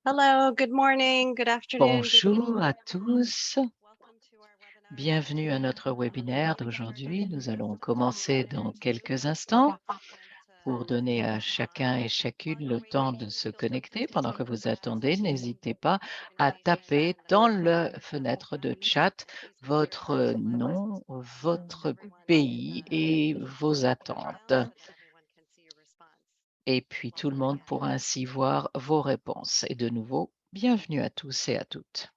Hello, good morning, good afternoon, good Bonjour à evening. tous, Welcome to our webinar. bienvenue à notre webinaire d'aujourd'hui. Nous allons commencer dans quelques instants pour donner à chacun et chacune le temps de se connecter. Pendant que vous attendez, n'hésitez pas à taper dans la fenêtre de chat votre nom, votre pays et vos attentes. Et puis tout le monde pourra ainsi voir vos réponses. Et de nouveau, bienvenue à tous et à toutes.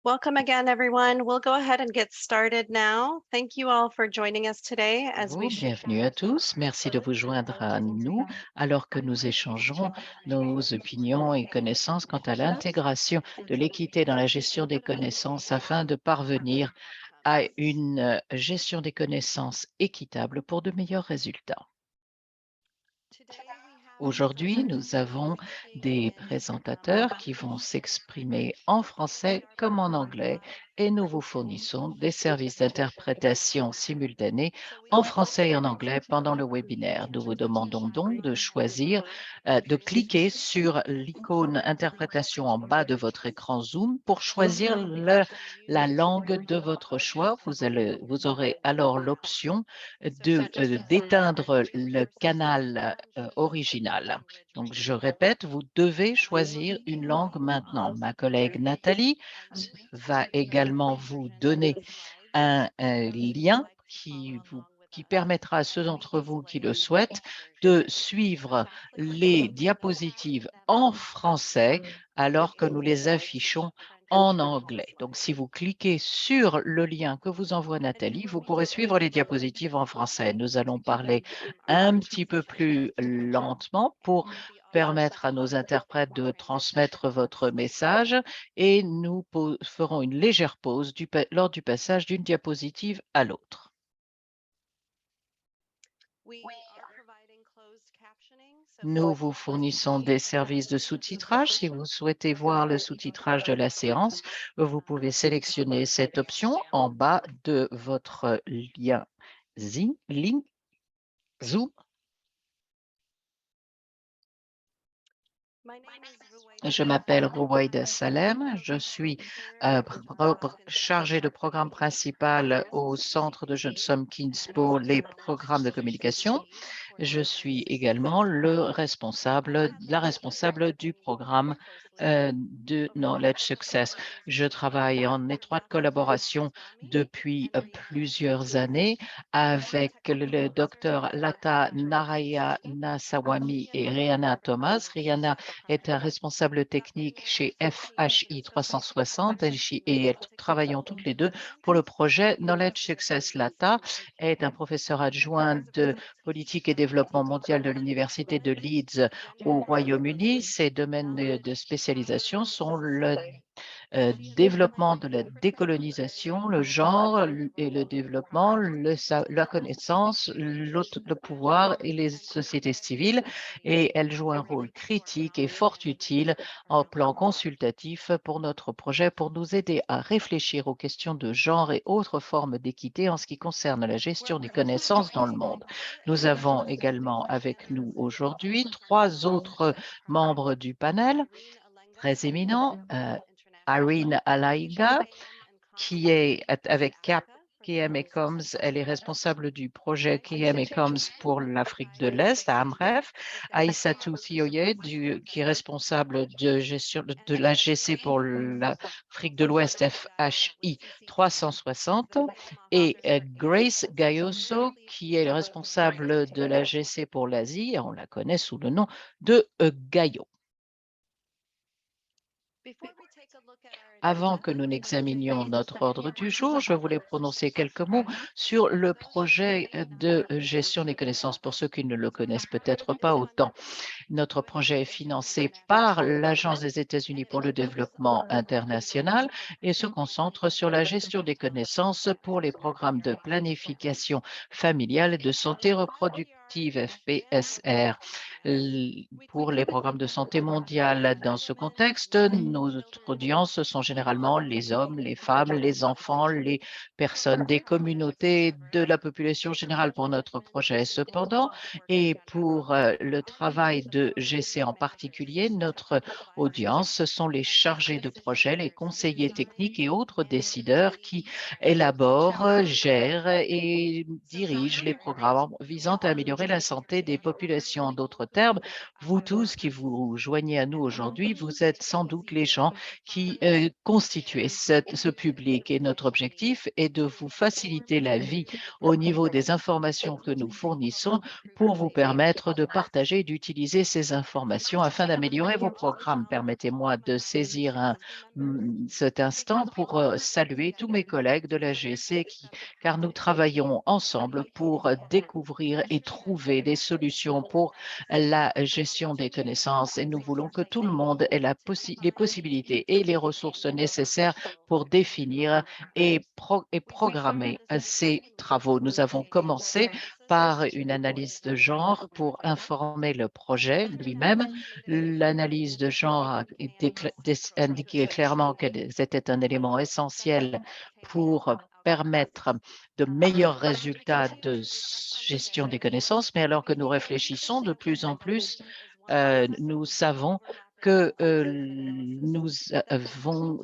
Welcome again, everyone. We'll go ahead and get started now. Thank you all for joining us today as we share. Bienvenue à tous. Merci de vous joindre à nous alors que nous échangerons nos opinions et connaissances quant à l'intégration de l'équité dans la gestion des connaissances afin de parvenir à une gestion des connaissances équitable pour de meilleurs résultats. Aujourd'hui, nous avons des présentateurs qui vont s'exprimer en français comme en anglais et nous vous fournissons des services d'interprétation simultanée en français et en anglais pendant le webinaire. Nous vous demandons donc de choisir, de cliquer sur l'icône interprétation en bas de votre écran Zoom pour choisir la langue de votre choix. Vous aurez alors l'option d'éteindre le canal original. Donc, je répète, vous devez choisir une langue maintenant. Ma collègue Nathalie va également vous donner un lien qui permettra à ceux d'entre vous qui le souhaitent de suivre les diapositives en français alors que nous les affichons en anglais. Donc, si vous cliquez sur le lien que vous envoie Nathalie, vous pourrez suivre les diapositives en français. Nous allons parler un petit peu plus lentement pour permettre à nos interprètes de transmettre votre message et nous ferons une légère pause lors du passage d'une diapositive à l'autre. Nous vous fournissons des services de sous-titrage. Si vous souhaitez voir le sous-titrage de la séance, vous pouvez sélectionner cette option en bas de votre lien Zoom. Je m'appelle Rouaïda Salem, je suis chargée de programme principal au Centre de Johns Hopkins pour les programmes de communication. Je suis également la responsable du programme de Knowledge Success. Je travaille en étroite collaboration depuis plusieurs années avec le docteur Lata Narayanaswamy et Rihanna Thomas. Rihanna est un responsable technique chez FHI 360 et travaillons toutes les deux pour le projet Knowledge Success. Lata est un professeur adjoint de politique et développement mondial de l'Université de Leeds au Royaume-Uni. Ses domaines de spécialisation sont le développement de la décolonisation, le genre et le développement, la connaissance, le pouvoir et les sociétés civiles. Et elle joue un rôle critique et fort utile en plan consultatif pour notre projet pour nous aider à réfléchir aux questions de genre et autres formes d'équité en ce qui concerne la gestion des connaissances dans le monde. Nous avons également avec nous aujourd'hui 3 autres membres du panel très éminents. Irene Alaiga, qui est avec KM Coms, elle est responsable du projet KM Coms pour l'Afrique de l'Est à Amref. Aïssatou Thioye, qui est responsable de gestion de l'AGC pour l'Afrique de l'Ouest FHI 360. Et Grace Gayoso, qui est le responsable de l'AGC pour l'Asie, on la connaît sous le nom de Gayo. Avant que nous n'examinions notre ordre du jour, je voulais prononcer quelques mots sur le projet de gestion des connaissances pour ceux qui ne le connaissent peut-être pas autant. Notre projet est financé par l'Agence des États-Unis pour le développement international et se concentre sur la gestion des connaissances pour les programmes de planification familiale et de santé reproductive FPSR. Pour les programmes de santé mondiale, dans ce contexte, notre audience sont généralement les hommes, les femmes, les enfants, les personnes des communautés de la population générale pour notre projet. Cependant, et pour le travail de GC en particulier, notre audience, ce sont les chargés de projet, les conseillers techniques et autres décideurs qui élaborent, gèrent et dirigent les programmes visant à améliorer la santé des populations. En d'autres termes, vous tous qui vous joignez à nous aujourd'hui, vous êtes sans doute les gens qui constituent ce public et notre objectif est de vous faciliter la vie au niveau des informations que nous fournissons pour vous permettre de partager et d'utiliser ces informations afin d'améliorer vos programmes. Permettez-moi de saisir cet instant pour saluer tous mes collègues de la GC car nous travaillons ensemble pour découvrir et trouver des solutions pour la gestion des connaissances et nous voulons que tout le monde ait les possibilités et les ressources nécessaires pour définir et programmer ces travaux. Nous avons commencé par une analyse de genre pour informer le projet lui-même. L'analyse de genre a indiqué clairement qu'elle était un élément essentiel pour permettre de meilleurs résultats de gestion des connaissances, mais alors que nous réfléchissons de plus en plus, nous savons que nous avons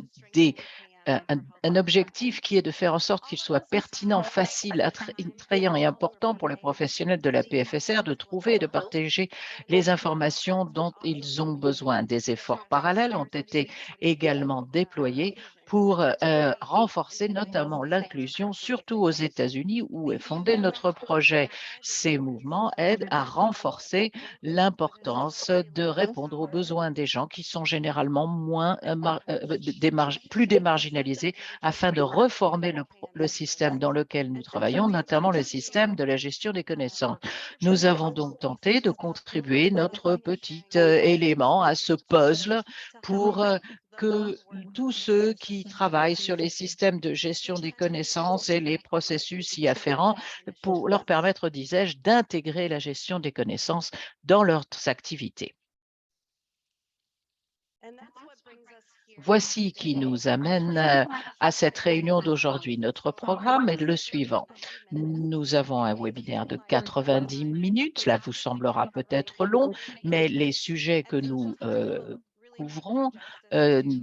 un objectif qui est de faire en sorte qu'il soit pertinent, facile, attrayant et important pour les professionnels de la PFSR de trouver et de partager les informations dont ils ont besoin. Des efforts parallèles ont été également déployés pour renforcer notamment l'inclusion, surtout aux États-Unis où est fondé notre projet. Ces mouvements aident à renforcer l'importance de répondre aux besoins des gens qui sont généralement plus démarginalisés afin de reformer le système dans lequel nous travaillons, notamment le système de la gestion des connaissances. Nous avons donc tenté de contribuer notre petit élément à ce puzzle pour que tous ceux qui travaillent sur les systèmes de gestion des connaissances et les processus y afférents pour leur permettre, disais-je, d'intégrer la gestion des connaissances dans leurs activités. Voici qui nous amène à cette réunion d'aujourd'hui. Notre programme est le suivant. Nous avons un webinaire de 90 minutes. Cela vous semblera peut-être long, mais les sujets que nous couvrons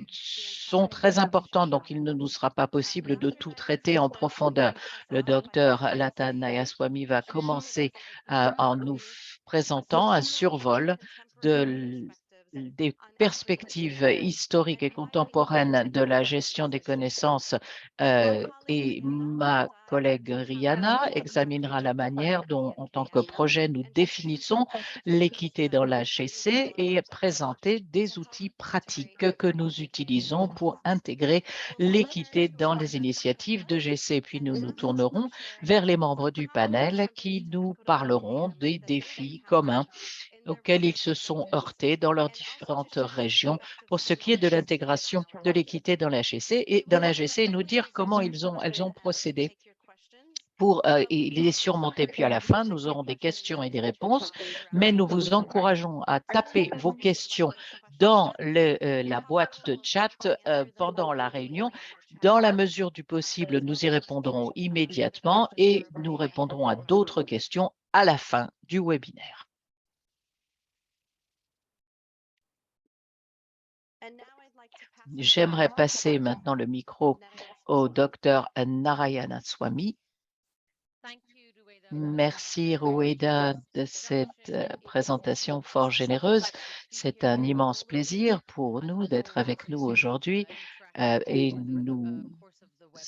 sont très importants, donc il ne nous sera pas possible de tout traiter en profondeur. Le docteur Lata Nayaswamy va commencer en nous présentant un survol des perspectives historiques et contemporaines de la gestion des connaissances et ma collègue Rihanna examinera la manière dont, en tant que projet, nous définissons l'équité dans la GC et présenter des outils pratiques que nous utilisons pour intégrer l'équité dans les initiatives de GC. Puis nous nous tournerons vers les membres du panel qui nous parleront des défis communs auxquels ils se sont heurtés dans leurs différentes régions pour ce qui est de l'intégration de l'équité dans la GC et nous dire comment elles ont procédé pour les surmonter. Puis à la fin, nous aurons des questions et des réponses, mais nous vous encourageons à taper vos questions dans la boîte de chat pendant la réunion. Dans la mesure du possible, nous y répondrons immédiatement et nous répondrons à d'autres questions à la fin du webinaire. J'aimerais passer maintenant le micro au docteur Narayana Swamy. Merci Roueda de cette présentation fort généreuse. C'est un immense plaisir pour nous d'être avec nous aujourd'hui et nous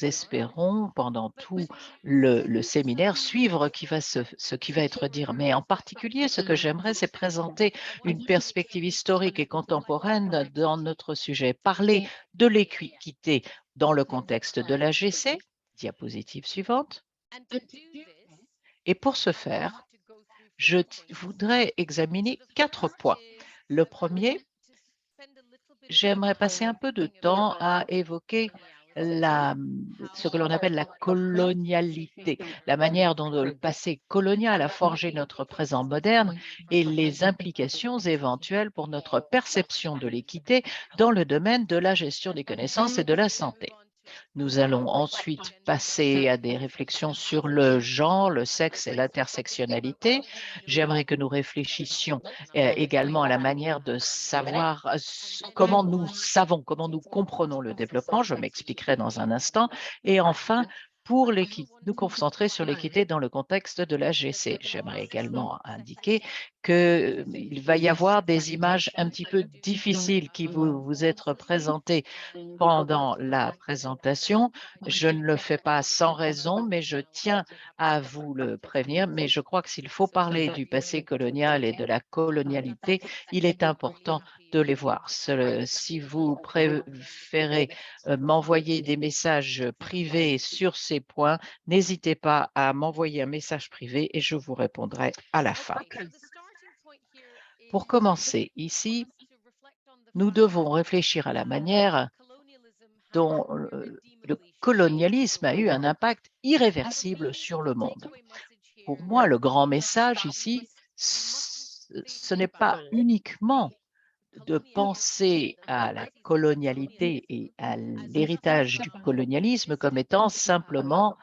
espérons pendant tout le séminaire suivre ce qui va être dit. Mais en particulier, ce que j'aimerais, c'est présenter une perspective historique et contemporaine dans notre sujet. Parler de l'équité dans le contexte de l'AGC. Diapositive suivante. Et pour ce faire, je voudrais examiner 4 points. Le premier, j'aimerais passer un peu de temps à évoquer ce que l'on appelle la colonialité, la manière dont le passé colonial a forgé notre présent moderne et les implications éventuelles pour notre perception de l'équité dans le domaine de la gestion des connaissances et de la santé. Nous allons ensuite passer à des réflexions sur le genre, le sexe et l'intersectionnalité. J'aimerais que nous réfléchissions également à la manière de savoir comment nous comprenons le développement. Je m'expliquerai dans un instant. Et enfin, pour nous concentrer sur l'équité dans le contexte de la GC. J'aimerais également indiquer qu'il va y avoir des images un petit peu difficiles qui vous être présentées pendant la présentation. Je ne le fais pas sans raison, mais je tiens à vous le prévenir. Mais je crois que s'il faut parler du passé colonial et de la colonialité, il est important de les voir. Si vous préférez m'envoyer des messages privés sur ces points, n'hésitez pas à m'envoyer un message privé et je vous répondrai à la fin. Pour commencer, ici, nous devons réfléchir à la manière dont le colonialisme a eu un impact irréversible sur le monde. Pour moi, le grand message ici, ce n'est pas uniquement de penser à la colonialité et à l'héritage du colonialisme comme étant simplement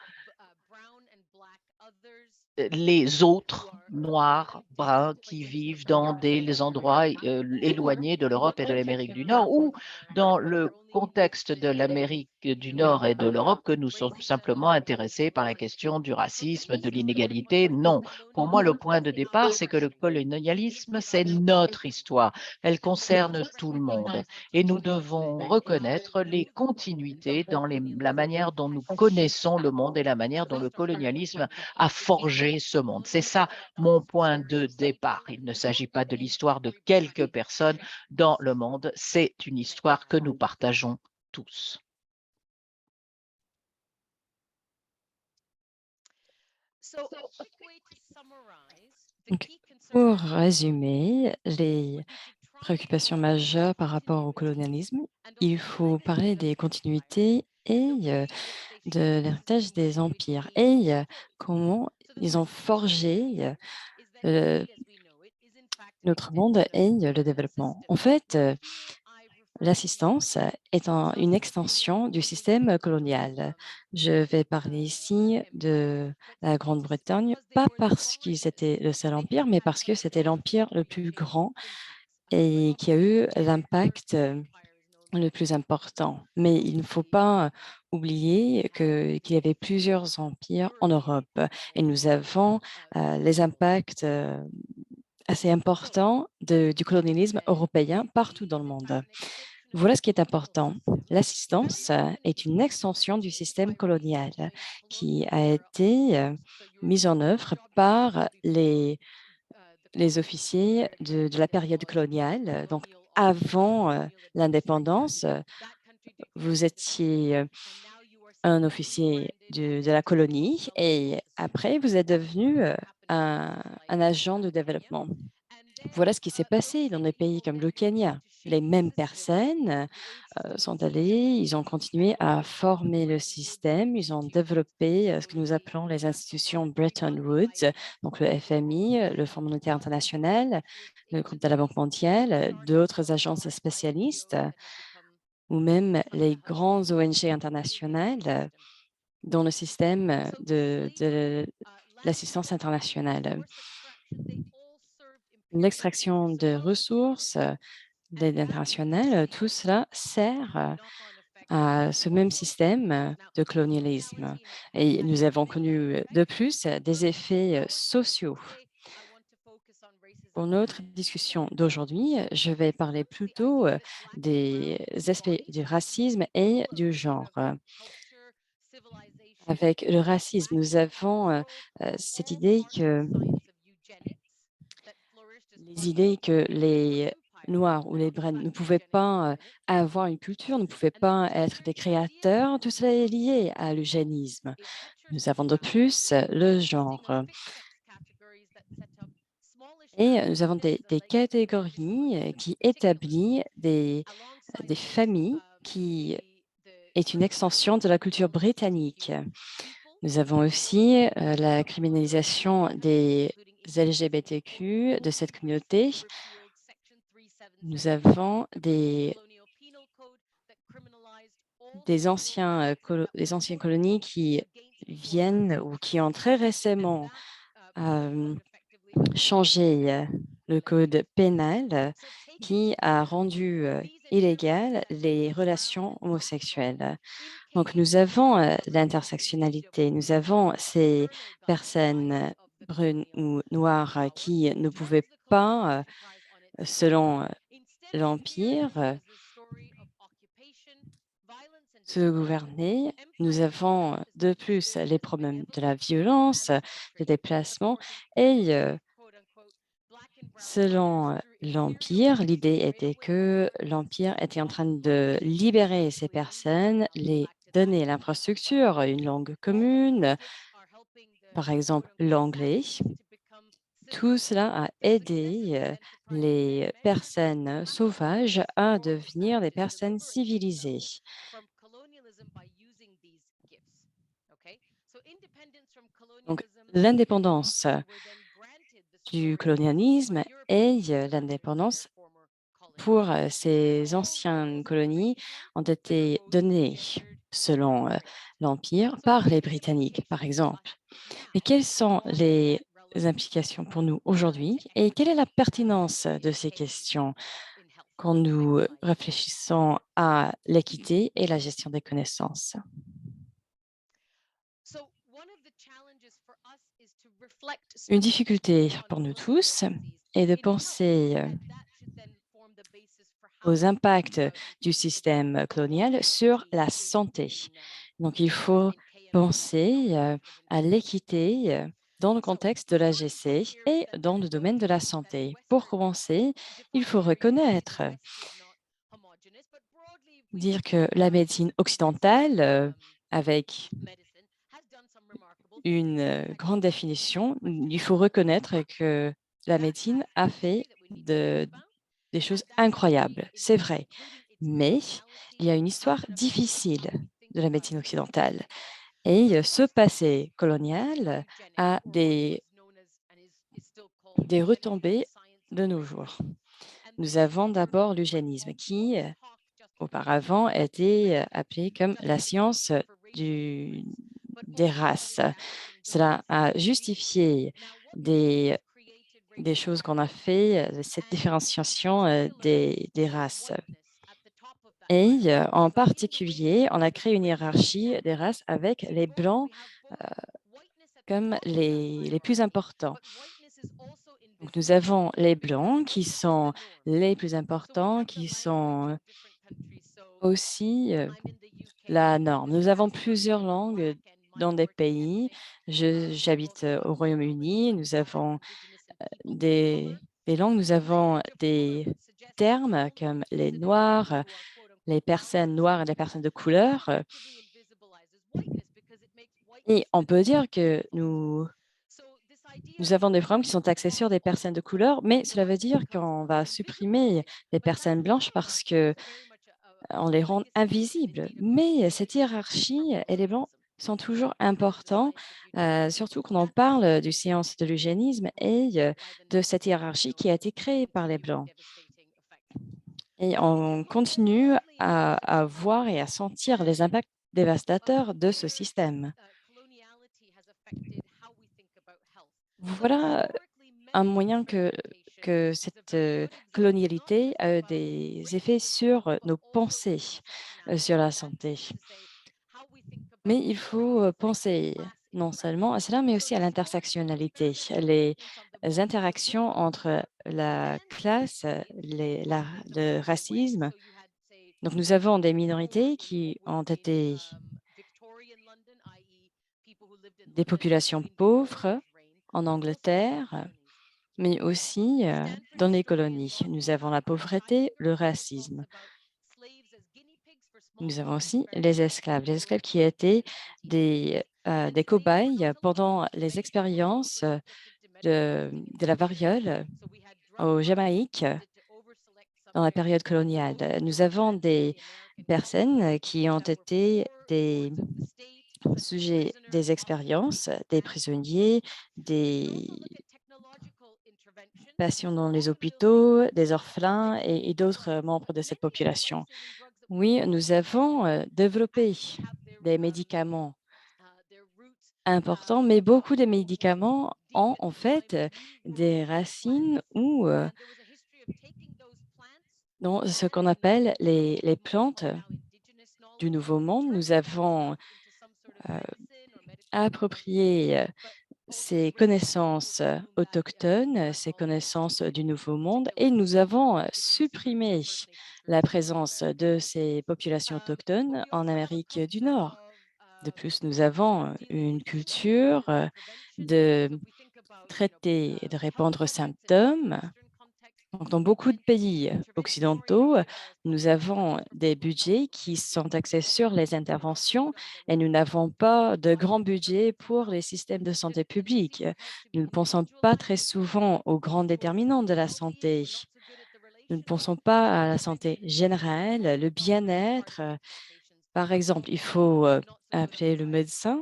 les autres noirs, bruns, qui vivent dans des endroits éloignés de l'Europe et de l'Amérique du Nord, ou dans le contexte de l'Amérique du Nord et de l'Europe que nous sommes simplement intéressés par la question du racisme, de l'inégalité. Non. Pour moi, le point de départ, c'est que le colonialisme, c'est notre histoire. Elle concerne tout le monde. Et nous devons reconnaître les continuités dans la manière dont nous connaissons le monde et la manière dont le colonialisme a forgé ce monde. C'est ça mon point de départ. Il ne s'agit pas de l'histoire de quelques personnes dans le monde, c'est une histoire que nous partageons tous. Donc, pour résumer, les préoccupations majeures par rapport au colonialisme, il faut parler des continuités et de l'héritage des empires et comment ils ont forgé notre monde et le développement. En fait, l'assistance est une extension du système colonial. Je vais parler ici de la Grande-Bretagne, pas parce qu'ils étaient le seul empire, mais parce que c'était l'empire le plus grand et qui a eu l'impact le plus important. Mais il ne faut pas oublier qu'il y avait plusieurs empires en Europe et nous avons les impacts assez importants du colonialisme européen partout dans le monde. Voilà ce qui est important. L'assistance est une extension du système colonial qui a été mise en œuvre par les officiers de la période coloniale. Donc, avant l'indépendance, vous étiez un officier de la colonie et après, vous êtes devenu un agent de développement. Voilà ce qui s'est passé dans des pays comme le Kenya. Les mêmes personnes sont allées, ils ont continué à former le système, ils ont développé ce que nous appelons les institutions Bretton Woods, donc le FMI, le Fonds monétaire international, le groupe de la Banque mondiale, d'autres agences spécialistes ou même les grands ONG internationales dans le système de l'assistance internationale. L'extraction de ressources, l'aide internationale, tout cela sert à ce même système de colonialisme. Et nous avons connu de plus des effets sociaux. Pour notre discussion d'aujourd'hui, je vais parler plutôt des aspects du racisme et du genre. Avec le racisme, nous avons cette idée que les Noirs ou les Bruns ne pouvaient pas avoir une culture, ne pouvaient pas être des créateurs. Tout cela est lié à l'eugénisme. Nous avons de plus le genre. Et nous avons des catégories qui établissent des familles qui est une extension de la culture britannique. Nous avons aussi la criminalisation des LGBTQ de cette communauté. Nous avons des anciennes colonies qui viennent ou qui ont très récemment changé le code pénal qui a rendu illégales les relations homosexuelles. Donc, nous avons l'intersectionnalité, nous avons ces personnes brunes ou noires qui ne pouvaient pas, selon l'Empire, se gouverner. Nous avons de plus les problèmes de la violence, des déplacements et selon l'Empire, l'idée était que l'Empire était en train de libérer ces personnes, les donner l'infrastructure, une langue commune, par exemple l'anglais. Tout cela a aidé les personnes sauvages à devenir des personnes civilisées. Donc, l'indépendance du colonialisme et l'indépendance pour ces anciennes colonies ont été données selon l'Empire par les Britanniques, par exemple. Mais quelles sont les implications pour nous aujourd'hui et quelle est la pertinence de ces questions quand nous réfléchissons à l'équité et la gestion des connaissances? Une difficulté pour nous tous est de penser aux impacts du système colonial sur la santé. Donc, il faut penser à l'équité dans le contexte de la l'AGC et dans le domaine de la santé. Pour commencer, il faut reconnaître, dire que la médecine occidentale, avec une grande définition, il faut reconnaître que la médecine a fait des choses incroyables, c'est vrai. Mais il y a une histoire difficile de la médecine occidentale. Et ce passé colonial a des retombées de nos jours. Nous avons d'abord l'eugénisme qui, auparavant, était appelé comme la science des races. Cela a justifié des choses qu'on a fait, cette différenciation des races. Et en particulier, on a créé une hiérarchie des races avec les Blancs comme les plus importants. Donc, nous avons les Blancs qui sont les plus importants, qui sont aussi la norme. Nous avons plusieurs langues dans des pays. J'habite au Royaume-Uni. Nous avons des langues, nous avons des termes comme les Noirs, les personnes noires et les personnes de couleur. Et on peut dire que nous avons des programmes qui sont axés sur des personnes de couleur, mais cela veut dire qu'on va supprimer les personnes blanches parce que on les rend invisibles. Mais cette hiérarchie et les blancs sont toujours importants, surtout quand on parle du séance de l'eugénisme et de cette hiérarchie qui a été créée par les blancs. Et on continue à voir et à sentir les impacts dévastateurs de ce système. Voilà un moyen que cette colonialité a des effets sur nos pensées. sur la santé. Mais il faut penser non seulement à cela, mais aussi à l'intersectionnalité, les interactions entre la classe, le racisme. Donc, nous avons des minorités qui ont été des populations pauvres en Angleterre, mais aussi dans les colonies. Nous avons la pauvreté, le racisme. Nous avons aussi les esclaves qui étaient des cobayes pendant les expériences de la variole au Jamaïque dans la période coloniale. Nous avons des personnes qui ont été des sujets des expériences, des prisonniers, des patients dans les hôpitaux, des orphelins et d'autres membres de cette population. Oui, nous avons développé des médicaments importants, mais beaucoup de médicaments ont en fait des racines ou dans ce qu'on appelle les plantes du Nouveau Monde. Nous avons approprié ces connaissances autochtones, ces connaissances du Nouveau Monde, et nous avons supprimé la présence de ces populations autochtones en Amérique du Nord. De plus, nous avons une culture de traiter et de répondre aux symptômes. Donc, dans beaucoup de pays occidentaux, nous avons des budgets qui sont axés sur les interventions et nous n'avons pas de grand budget pour les systèmes de santé publique. Nous ne pensons pas très souvent aux grands déterminants de la santé. Nous ne pensons pas à la santé générale, le bien-être. Par exemple, il faut appeler le médecin.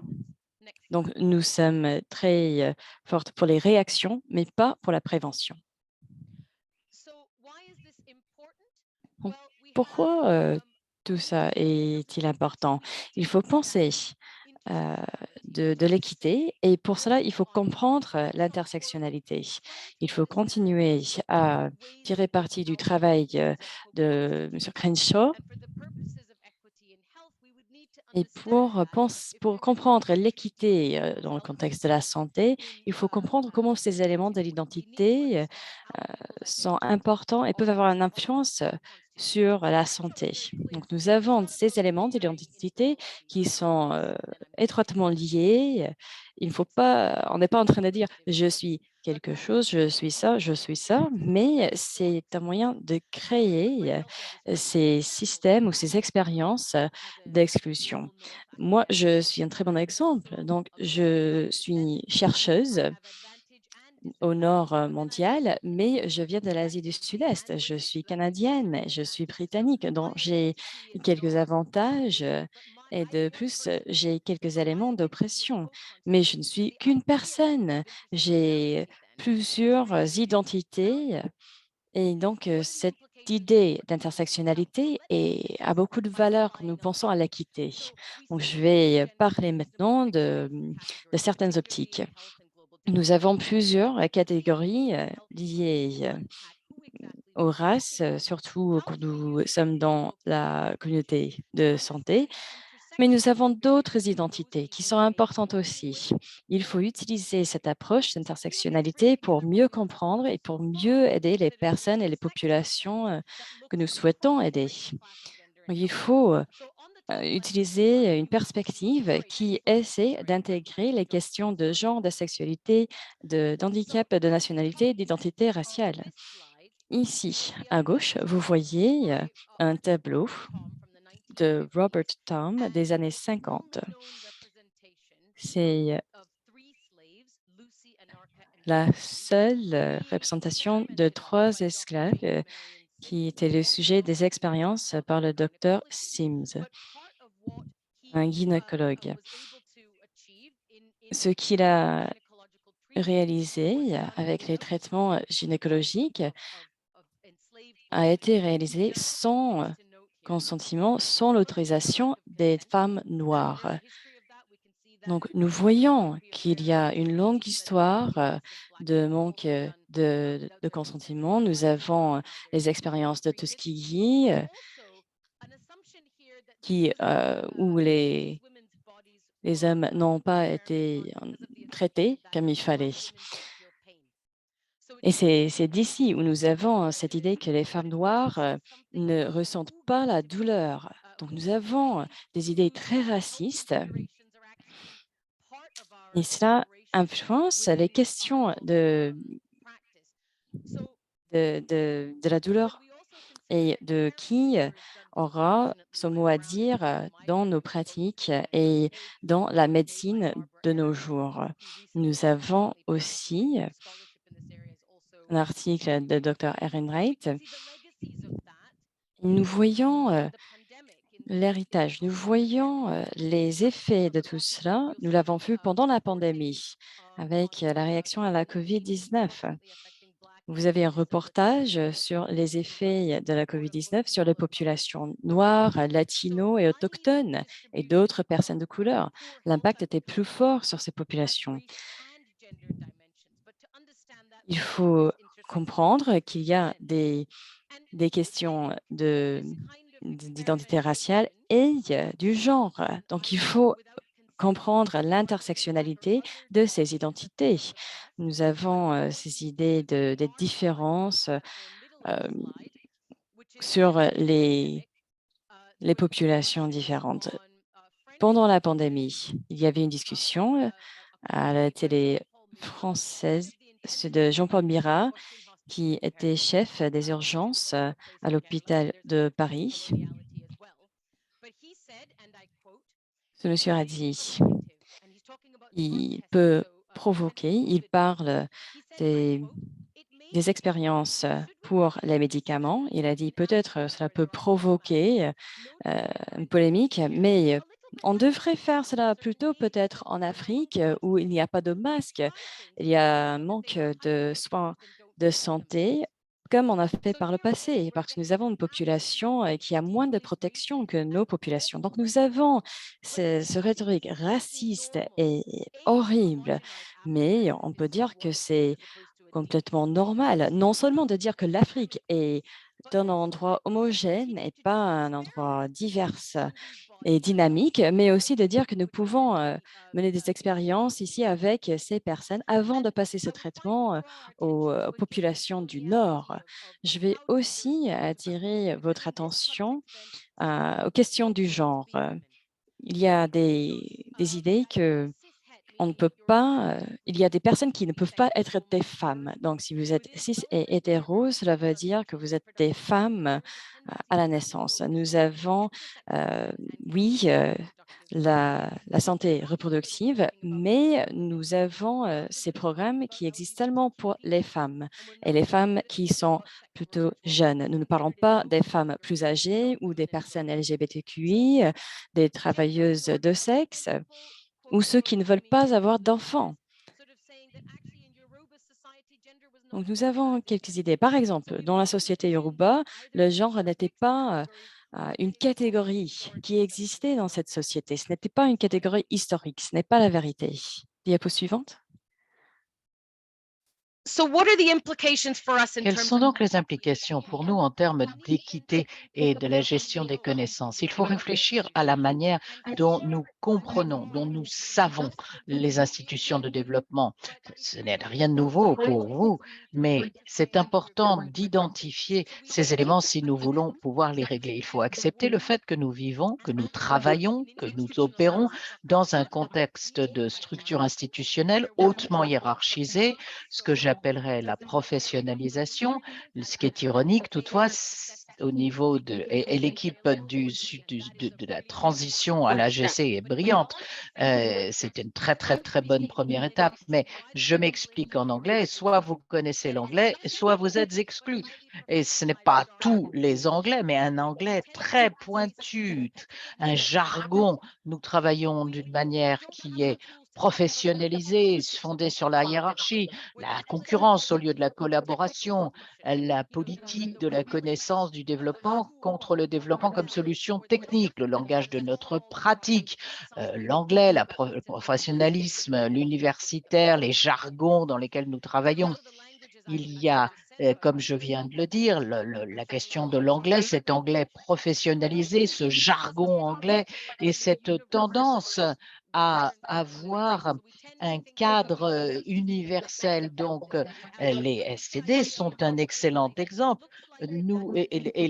Donc, nous sommes très fortes pour les réactions, mais pas pour la prévention. Donc, pourquoi tout ça est-il important? Il faut penser de l'équité et pour cela, il faut comprendre l'intersectionnalité. Il faut continuer à tirer parti du travail de M. Crenshaw et pour comprendre l'équité dans le contexte de la santé, il faut comprendre comment ces éléments de l'identité sont importants et peuvent avoir une influence sur la santé. Donc, nous avons ces éléments d'identité qui sont étroitement liés. Il ne faut pas, on n'est pas en train de dire je suis quelque chose, je suis ça, mais c'est un moyen de créer ces systèmes ou ces expériences d'exclusion. Moi, je suis un très bon exemple. Donc, je suis chercheuse au nord mondial, mais je viens de l'Asie du Sud-Est. Je suis canadienne, je suis britannique, donc j'ai quelques avantages et de plus, j'ai quelques éléments d'oppression, mais je ne suis qu'une personne. J'ai plusieurs identités et donc cette idée d'intersectionnalité a beaucoup de valeur quand nous pensons à l'équité. Donc, je vais parler maintenant de certaines optiques. Nous avons plusieurs catégories liées aux races, surtout quand nous sommes dans la communauté de santé, mais nous avons d'autres identités qui sont importantes aussi. Il faut utiliser cette approche d'intersectionnalité pour mieux comprendre et pour mieux aider les personnes et les populations que nous souhaitons aider. Il faut utiliser une perspective qui essaie d'intégrer les questions de genre, de sexualité, d'handicap, de nationalité, d'identité raciale. Ici, à gauche, vous voyez un tableau de Robert Tom des années 50. C'est la seule représentation de 3 esclaves qui étaient le sujet des expériences par le docteur Sims, un gynécologue. Ce qu'il a réalisé avec les traitements gynécologiques a été réalisé sans consentement, sans l'autorisation des femmes noires. Donc, nous voyons qu'il y a une longue histoire de manque de consentement. Nous avons les expériences de Tuskegee. où les hommes n'ont pas été traités comme il fallait. Et c'est d'ici où nous avons cette idée que les femmes noires ne ressentent pas la douleur. Donc nous avons des idées très racistes et cela influence les questions de la douleur et de qui aura son mot à dire dans nos pratiques et dans la médecine de nos jours. Nous avons aussi un article de Dr. Ehrenreich. Nous voyons l'héritage, nous voyons les effets de tout cela. Nous l'avons vu pendant la pandémie avec la réaction à la COVID-19. Vous avez un reportage sur les effets de la COVID-19 sur les populations noires, latino et autochtones et d'autres personnes de couleur. L'impact était plus fort sur ces populations. Il faut comprendre qu'il y a des questions d'identité raciale et du genre. Donc, il faut comprendre l'intersectionnalité de ces identités. Nous avons ces idées des différences sur les populations différentes. Pendant la pandémie, il y avait une discussion à la télé française de Jean-Paul Mira, qui était chef des urgences à l'hôpital de Paris. Ce monsieur a dit, il peut provoquer, il parle des expériences pour les médicaments. Il a dit peut-être cela peut provoquer une polémique, mais on devrait faire cela plutôt peut-être en Afrique où il n'y a pas de masque. Il y a un manque de soins de santé comme on a fait par le passé, parce que nous avons une population qui a moins de protection que nos populations. Donc nous avons ce rhétorique raciste et horrible, mais on peut dire que c'est complètement normal, non seulement de dire que l'Afrique est un endroit homogène et pas un endroit divers et dynamique, mais aussi de dire que nous pouvons mener des expériences ici avec ces personnes avant de passer ce traitement aux populations du Nord. Je vais aussi attirer votre attention aux questions du genre. Il y a des idées que on ne peut pas, il y a des personnes qui ne peuvent pas être des femmes. Donc, si vous êtes cis et hétéro, cela veut dire que vous êtes des femmes à la naissance. Nous avons, oui, la santé reproductive, mais nous avons ces programmes qui existent seulement pour les femmes et les femmes qui sont plutôt jeunes. Nous ne parlons pas des femmes plus âgées ou des personnes LGBTQI, des travailleuses de sexe ou ceux qui ne veulent pas avoir d'enfants. Donc, nous avons quelques idées. Par exemple, dans la société Yoruba, le genre n'était pas une catégorie qui existait dans cette société. Ce n'était pas une catégorie historique. Ce n'est pas la vérité. Diapo suivante. Quelles sont donc les implications pour nous en termes d'équité et de la gestion des connaissances? Il faut réfléchir à la manière dont nous comprenons, dont nous savons les institutions de développement. Ce n'est rien de nouveau pour vous, mais c'est important d'identifier ces éléments si nous voulons pouvoir les régler. Il faut accepter le fait que nous vivons, que nous travaillons, que nous opérons dans un contexte de structure institutionnelle hautement hiérarchisée, ce que j'appellerais la professionnalisation, ce qui est ironique toutefois au niveau de et l'équipe de la transition à l'AGC est brillante. C'est une très bonne première étape, mais je m'explique en anglais, soit vous connaissez l'anglais, soit vous êtes exclu. Et ce n'est pas tous les anglais, mais un anglais très pointu, un jargon. Nous travaillons d'une manière qui est professionnalisée, fondée sur la hiérarchie, la concurrence au lieu de la collaboration, la politique de la connaissance du développement contre le développement comme solution technique, le langage de notre pratique, l'anglais, le professionnalisme, l'universitaire, les jargons dans lesquels nous travaillons. Il y a, comme je viens de le dire, la question de l'anglais, cet anglais professionnalisé, ce jargon anglais et cette tendance à avoir un cadre universel. Donc, les STD sont un excellent exemple. Nous et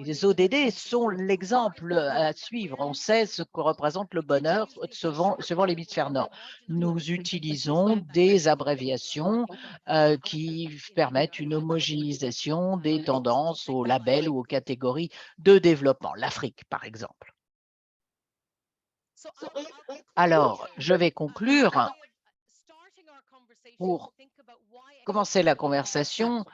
les ODD sont l'exemple à suivre. On sait ce que représente le bonheur selon l'hémisphère nord. Nous utilisons des abréviations qui permettent une homogénéisation des tendances aux labels ou aux catégories de développement. L'Afrique, par exemple. Alors, je vais conclure pour commencer la conversation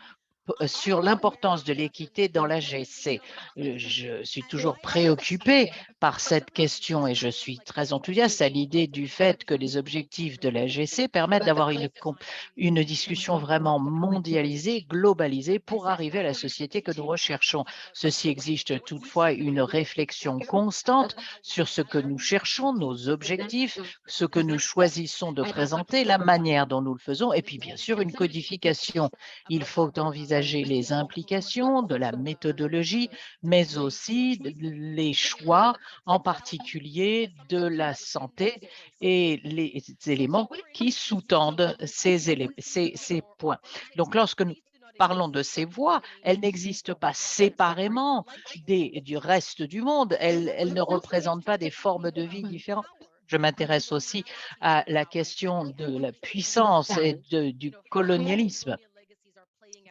sur l'importance de l'équité dans la l'AGC. Je suis toujours préoccupée par cette question et je suis très enthousiaste à l'idée du fait que les objectifs de la l'AGC permettent d'avoir une discussion vraiment mondialisée, globalisée pour arriver à la société que nous recherchons. Ceci exige toutefois une réflexion constante sur ce que nous cherchons, nos objectifs, ce que nous choisissons de présenter, la manière dont nous le faisons et puis bien sûr une codification. Il faut envisager les implications de la méthodologie, mais aussi les choix, en particulier de la santé et les éléments qui sous-tendent ces points. Donc, lorsque nous parlons de ces voies, elles n'existent pas séparément du reste du monde. Elles ne représentent pas des formes de vie différentes. Je m'intéresse aussi à la question de la puissance et du colonialisme.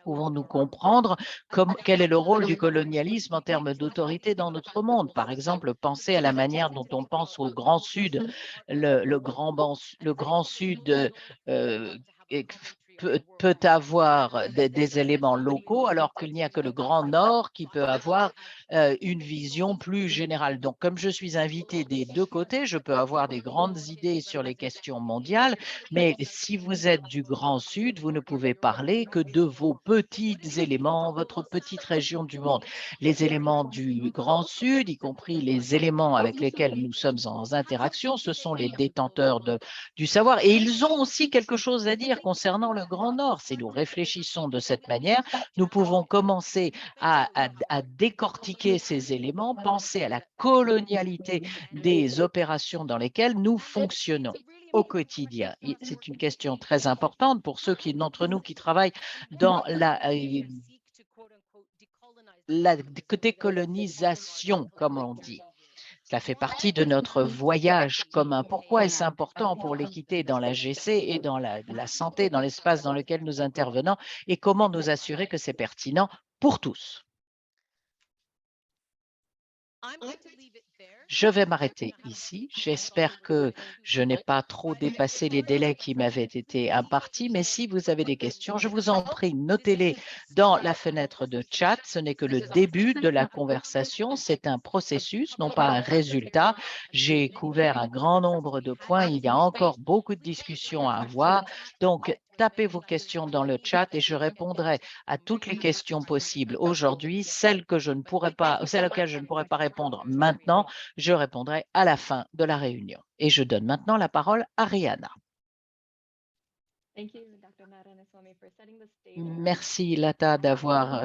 Pouvons-nous comprendre quel est le rôle du colonialisme en termes d'autorité dans notre monde? Par exemple, pensez à la manière dont on pense au Grand Sud. Le Grand Sud peut avoir des éléments locaux, alors qu'il n'y a que le Grand Nord qui peut avoir une vision plus générale. Donc, comme je suis invité des deux côtés, je peux avoir des grandes idées sur les questions mondiales, mais si vous êtes du Grand Sud, vous ne pouvez parler que de vos petits éléments, votre petite région du monde. Les éléments du Grand Sud, y compris les éléments avec lesquels nous sommes en interaction, ce sont les détenteurs du savoir. Et ils ont aussi quelque chose à dire concernant le Grand Nord. Si nous réfléchissons de cette manière, nous pouvons commencer à décortiquer ces éléments, penser à la colonialité des opérations dans lesquelles nous fonctionnons au quotidien. C'est une question très importante pour ceux d'entre nous qui travaillent dans la décolonisation, comme on dit. Cela fait partie de notre voyage commun. Pourquoi est-ce important pour l'équité dans la GC et dans la santé, dans l'espace dans lequel nous intervenons, et comment nous assurer que c'est pertinent pour tous? Je vais m'arrêter ici. J'espère que je n'ai pas trop dépassé les délais qui m'avaient été impartis, mais si vous avez des questions, je vous en prie, notez-les dans la fenêtre de chat. Ce n'est que le début de la conversation. C'est un processus, non pas un résultat. J'ai couvert un grand nombre de points. Il y a encore beaucoup de discussions à avoir. Donc, tapez vos questions dans le chat et je répondrai à toutes les questions possibles aujourd'hui. Celles auxquelles je ne pourrais pas répondre maintenant, je répondrai à la fin de la réunion. Et je donne maintenant la parole à Rihanna. Merci, Lata, d'avoir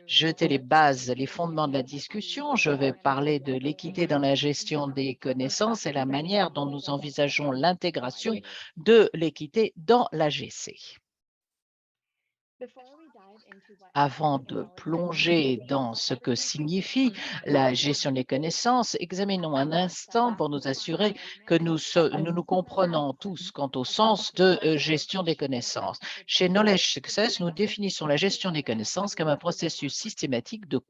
jeté les bases, les fondements de la discussion. Je vais parler de l'équité dans la gestion des connaissances et la manière dont nous envisageons l'intégration de l'équité dans l'AGC. Avant de plonger dans ce que signifie la gestion des connaissances, examinons un instant pour nous assurer que nous comprenons tous quant au sens de gestion des connaissances. Chez Knowledge Success, nous définissons la gestion des connaissances comme un processus systématique de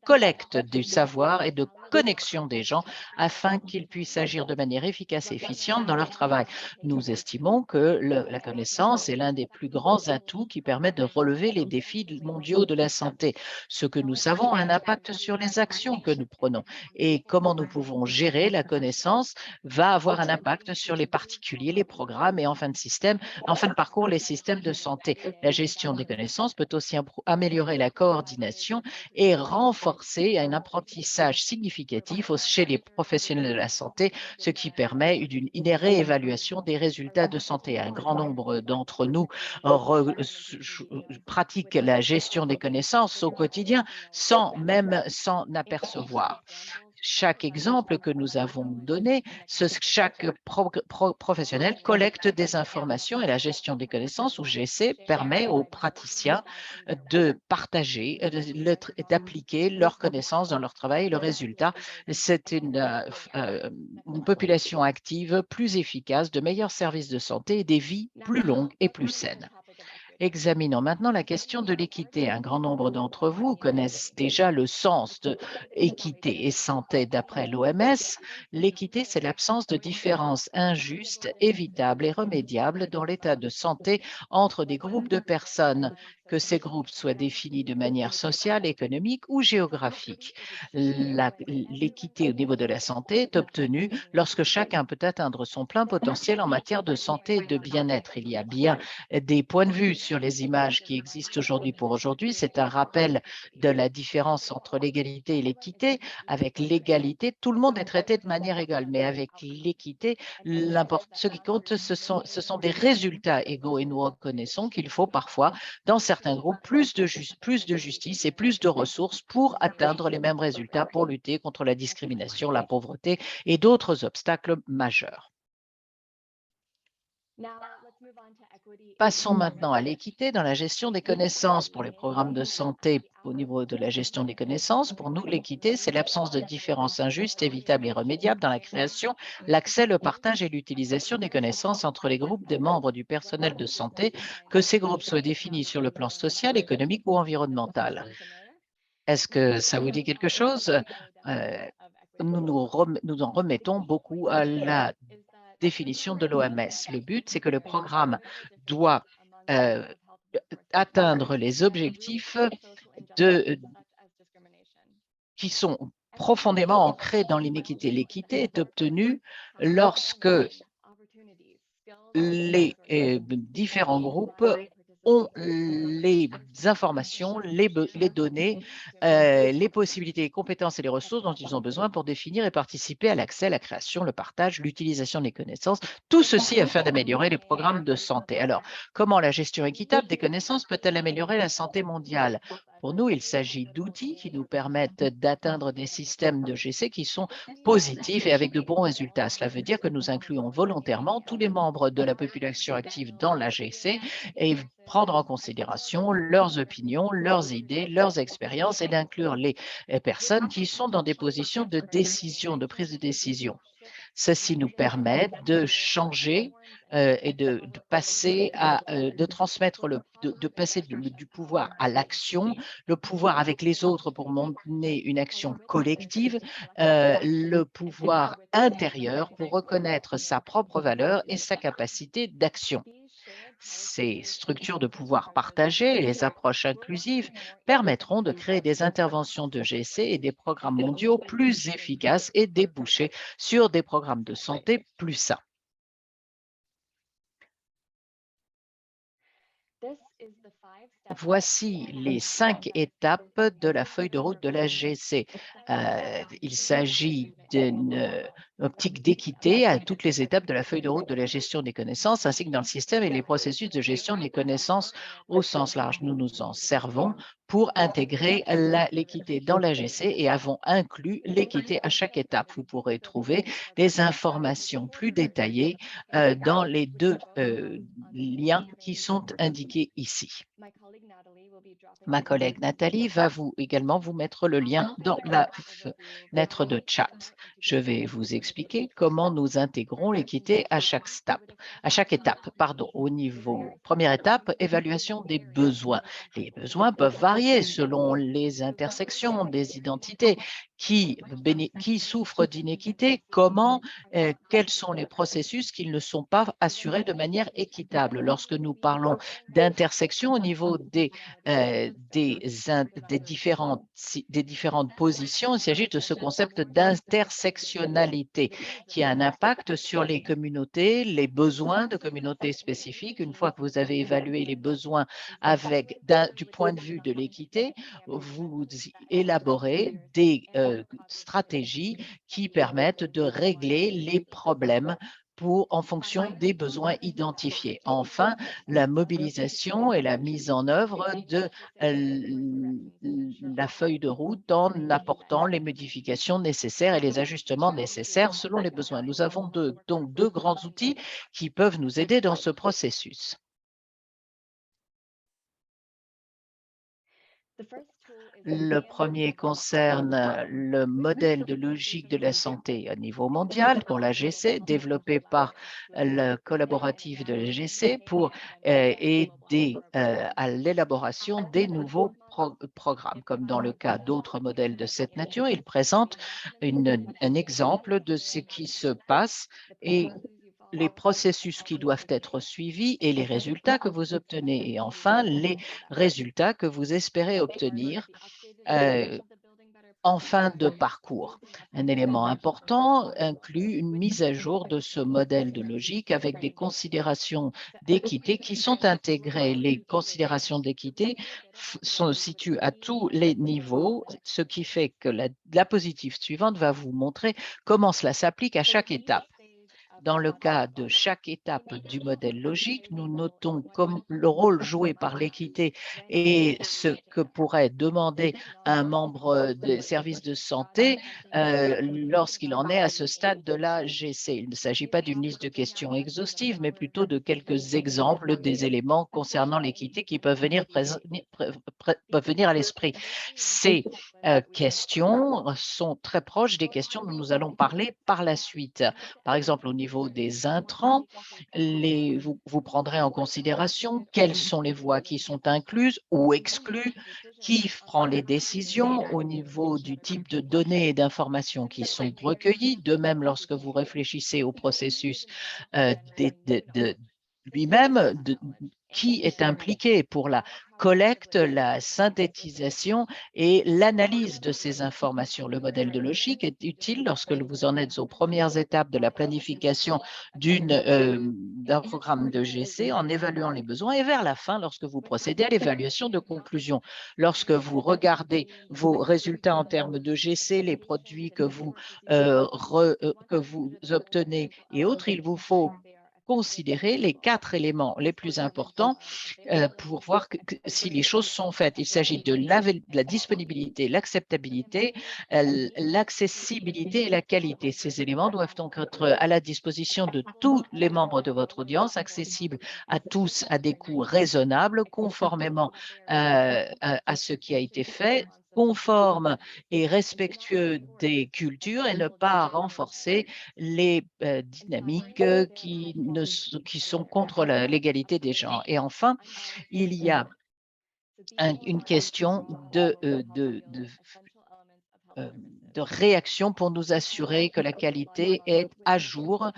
collecte du savoir et de connexion des gens afin qu'ils puissent agir de manière efficace et efficiente dans leur travail. Nous estimons que la connaissance est l'un des plus grands atouts qui permettent de relever les défis mondiaux de la santé. Ce que nous savons a un impact sur les actions que nous prenons et comment nous pouvons gérer la connaissance va avoir un impact sur les particuliers, les programmes et en fin de parcours, les systèmes de santé. La gestion des connaissances peut aussi améliorer la coordination et renforcer renforcer un apprentissage significatif chez les professionnels de la santé, ce qui permet une réévaluation des résultats de santé. Un grand nombre d'entre nous pratiquent la gestion des connaissances au quotidien sans même s'en apercevoir. Chaque exemple que nous avons donné, chaque professionnel collecte des informations et la gestion des connaissances ou GC permet aux praticiens de partager, d'appliquer leurs connaissances dans leur travail et le résultat. C'est une population active plus efficace, de meilleurs services de santé et des vies plus longues et plus saines. Examinons maintenant la question de l'équité. Un grand nombre d'entre vous connaissent déjà le sens de équité et santé d'après l'OMS. L'équité, c'est l'absence de différences injustes, évitables et remédiables dans l'état de santé entre des groupes de personnes, que ces groupes soient définis de manière sociale, économique ou géographique. L'équité au niveau de la santé est obtenue lorsque chacun peut atteindre son plein potentiel en matière de santé et de bien-être. Il y a bien des points de vue sur les images qui existent aujourd'hui pour aujourd'hui. C'est un rappel de la différence entre l'égalité et l'équité. Avec l'égalité, tout le monde est traité de manière égale, mais avec l'équité, ce qui compte, ce sont des résultats égaux et nous reconnaissons qu'il faut parfois, dans certains groupes, plus de justice et plus de ressources pour atteindre les mêmes résultats, pour lutter contre la discrimination, la pauvreté et d'autres obstacles majeurs. Passons maintenant à l'équité dans la gestion des connaissances pour les programmes de santé au niveau de la gestion des connaissances. Pour nous, l'équité, c'est l'absence de différences injustes, évitables et remédiables dans la création, l'accès, le partage et l'utilisation des connaissances entre les groupes de membres du personnel de santé, que ces groupes soient définis sur le plan social, économique ou environnemental. Est-ce que ça vous dit quelque chose? Nous en remettons beaucoup à la définition de l'OMS. Le but, c'est que le programme doit atteindre les objectifs qui sont profondément ancrés dans l'inéquité. L'équité est obtenue lorsque les différents groupes ont les informations, les données, les possibilités, les compétences et les ressources dont ils ont besoin pour définir et participer à l'accès, la création, le partage, l'utilisation des connaissances, tout ceci afin d'améliorer les programmes de santé. Alors, comment la gestion équitable des connaissances peut-elle améliorer la santé mondiale? Pour nous, il s'agit d'outils qui nous permettent d'atteindre des systèmes de GC qui sont positifs et avec de bons résultats. Cela veut dire que nous incluons volontairement tous les membres de la population active dans la GC et prendre en considération leurs opinions, leurs idées, leurs expériences et d'inclure les personnes qui sont dans des positions de décision, de prise de décision. Ceci nous permet de changer et de passer de transmettre de passer du pouvoir à l'action, le pouvoir avec les autres pour mener une action collective, le pouvoir intérieur pour reconnaître sa propre valeur et sa capacité d'action. Ces structures de pouvoir partagées et les approches inclusives permettront de créer des interventions de GC et des programmes mondiaux plus efficaces et déboucher sur des programmes de santé plus sains. Voici les 5 étapes de la feuille de route de la GC. Il s'agit d'une optique d'équité à toutes les étapes de la feuille de route de la gestion des connaissances, ainsi que dans le système et les processus de gestion des connaissances au sens large. Nous nous en servons pour intégrer l'équité dans la GC et avons inclus l'équité à chaque étape. Vous pourrez trouver des informations plus détaillées dans les 2 liens qui sont indiqués ici. Ma collègue Nathalie va également vous mettre le lien dans la fenêtre de chat. Je vais vous expliquer comment nous intégrons l'équité à chaque étape. Au niveau, première étape, évaluation des besoins. Les besoins peuvent varier selon les intersections des identités qui souffrent d'inéquité, quels sont les processus qui ne sont pas assurés de manière équitable. Lorsque nous parlons d'intersection au niveau des différentes positions, il s'agit de ce concept d'intersectionnalité qui a un impact sur les communautés, les besoins de communautés spécifiques. Une fois que vous avez évalué les besoins du point de vue de l'équité, vous élaborez des stratégies qui permettent de régler les problèmes en fonction des besoins identifiés. Enfin, la mobilisation et la mise en œuvre de la feuille de route en apportant les modifications nécessaires et les ajustements nécessaires selon les besoins. Nous avons donc deux grands outils qui peuvent nous aider dans ce processus. Le premier concerne le modèle de logique de la santé à niveau mondial pour l'AGC, développé par le collaboratif de l'AGC pour aider à l'élaboration des nouveaux programmes. Comme dans le cas d'autres modèles de cette nature, il présente un exemple de ce qui se passe et les processus qui doivent être suivis et les résultats que vous obtenez. Et enfin, les résultats que vous espérez obtenir en fin de parcours. Un élément important inclut une mise à jour de ce modèle de logique avec des considérations d'équité qui sont intégrées. Les considérations d'équité sont situées à tous les niveaux, ce qui fait que la diapositive suivante va vous montrer comment cela s'applique à chaque étape. Dans le cas de chaque étape du modèle logique, nous notons comme le rôle joué par l'équité et ce que pourrait demander un membre des services de santé lorsqu'il en est à ce stade de l'AGC. Il ne s'agit pas d'une liste de questions exhaustive, mais plutôt de quelques exemples des éléments concernant l'équité qui peuvent venir à l'esprit. Ces questions sont très proches des questions dont nous allons parler par la suite. Par exemple, au niveau des intrants, vous prendrez en considération quelles sont les voies qui sont incluses ou exclues, qui prend les décisions au niveau du type de données et d'informations qui sont recueillies. De même, lorsque vous réfléchissez au processus lui-même, qui est impliqué pour la collecte, la synthétisation et l'analyse de ces informations. Le modèle de logique est utile lorsque vous en êtes aux premières étapes de la planification d'un programme de GC en évaluant les besoins et vers la fin lorsque vous procédez à l'évaluation de conclusion. Lorsque vous regardez vos résultats en termes de GC, les produits que vous obtenez et autres, il vous faut considérer les 4 éléments les plus importants pour voir si les choses sont faites. Il s'agit de la disponibilité, l'acceptabilité, l'accessibilité et la qualité. Ces éléments doivent donc être à la disposition de tous les membres de votre audience, accessibles à tous à des coûts raisonnables, conformément à ce qui a été fait, conforme et respectueux des cultures et ne pas renforcer les dynamiques qui sont contre l'égalité des genres. Et enfin, il y a une question de réaction pour nous assurer que la qualité est à jour,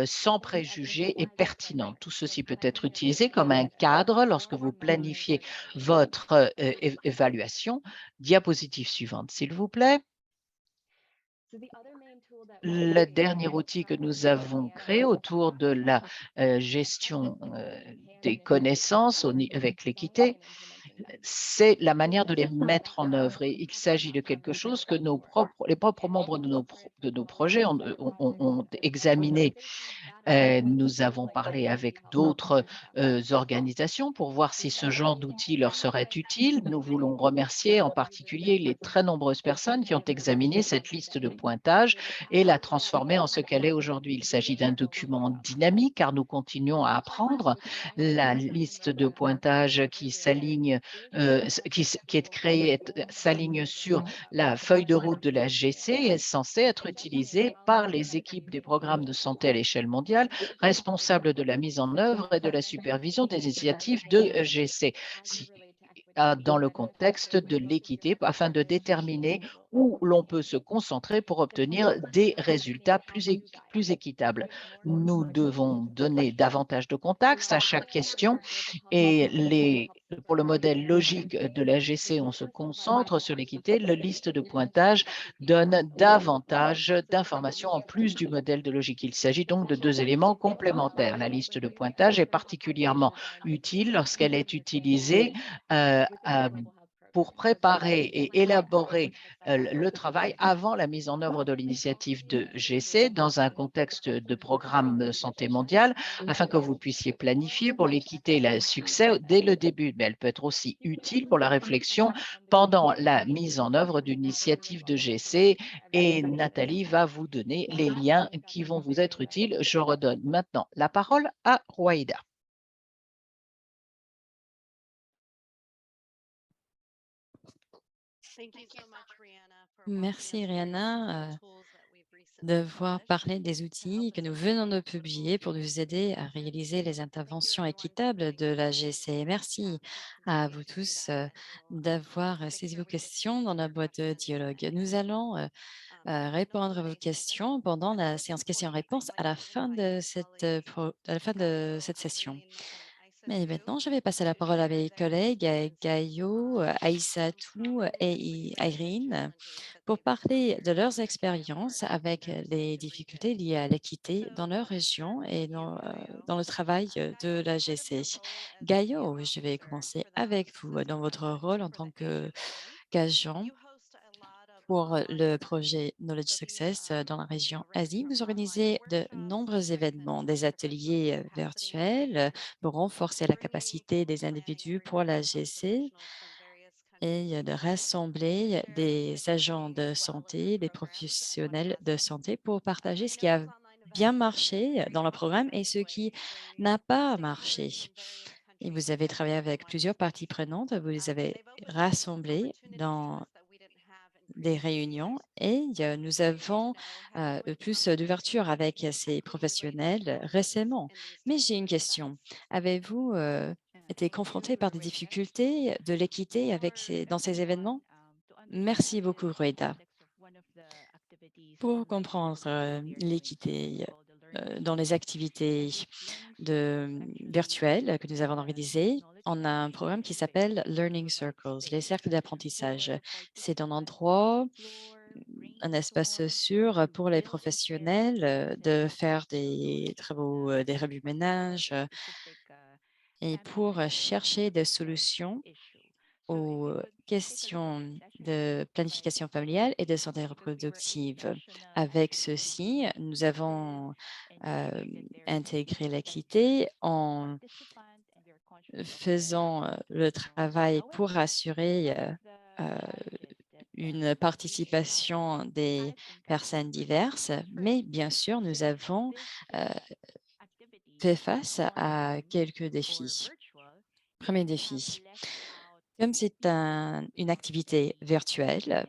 sans préjugés et pertinente. Tout ceci peut être utilisé comme un cadre lorsque vous planifiez votre évaluation. Diapositive suivante, s'il vous plaît. Le dernier outil que nous avons créé autour de la gestion des connaissances avec l'équité, c'est la manière de les mettre en œuvre. Et il s'agit de quelque chose que les propres membres de nos projets ont examiné. Nous avons parlé avec d'autres organisations pour voir si ce genre d'outils leur serait utile. Nous voulons remercier en particulier les très nombreuses personnes qui ont examiné cette liste de pointage et la transformer en ce qu'elle est aujourd'hui. Il s'agit d'un document dynamique car nous continuons à apprendre. La liste de pointage qui s'aligne, qui est créée, s'aligne sur la feuille de route de la GC et est censée être utilisée par les équipes des programmes de santé à l'échelle mondiale responsables de la mise en œuvre et de la supervision des initiatives de GC dans le contexte de l'équité afin de déterminer où l'on peut se concentrer pour obtenir des résultats plus équitables. Nous devons donner davantage de contexte à chaque question et pour le modèle logique de l'AGC, on se concentre sur l'équité. La liste de pointage donne davantage d'informations en plus du modèle de logique. Il s'agit donc de deux éléments complémentaires. La liste de pointage est particulièrement utile lorsqu'elle est utilisée pour préparer et élaborer le travail avant la mise en œuvre de l'initiative de GC dans un contexte de programme santé mondiale, afin que vous puissiez planifier pour l'équité et le succès dès le début. Mais elle peut être aussi utile pour la réflexion pendant la mise en œuvre d'une initiative de GC et Nathalie va vous donner les liens qui vont vous être utiles. Je redonne maintenant la parole à Roaïda. Merci, Rihanna, d'avoir parlé des outils que nous venons de publier pour nous aider à réaliser les interventions équitables de la GC. Merci à vous tous d'avoir saisi vos questions dans la boîte de dialogue. Nous allons répondre à vos questions pendant la séance questions-réponses à la fin de cette session. Mais maintenant, je vais passer la parole à mes collègues, Gaïo, Aïssatou et Irene, pour parler de leurs expériences avec les difficultés liées à l'équité dans leur région et dans le travail de la GC. Gaïo, je vais commencer avec vous dans votre rôle en tant qu'agent pour le projet Knowledge Success dans la région Asie. Vous organisez de nombreux événements, des ateliers virtuels pour renforcer la capacité des individus pour la GC et de rassembler des agents de santé, des professionnels de santé pour partager ce qui a bien marché dans le programme et ce qui n'a pas marché. Et vous avez travaillé avec plusieurs parties prenantes, vous les avez rassemblés dans des réunions et nous avons plus d'ouverture avec ces professionnels récemment. Mais j'ai une question. Avez-vous été confronté par des difficultés de l'équité dans ces événements? Merci beaucoup, Rueda. Pour comprendre l'équité dans les activités virtuelles que nous avons organisées, on a un programme qui s'appelle Learning Circles, les cercles d'apprentissage. C'est un endroit, un espace sûr pour les professionnels de faire des travaux, des remue-ménage et pour chercher des solutions aux questions de planification familiale et de santé reproductive. Avec ceci, nous avons intégré l'équité en faisant le travail pour assurer une participation des personnes diverses, mais bien sûr, nous avons fait face à quelques défis. Premier défi, comme c'est une activité virtuelle,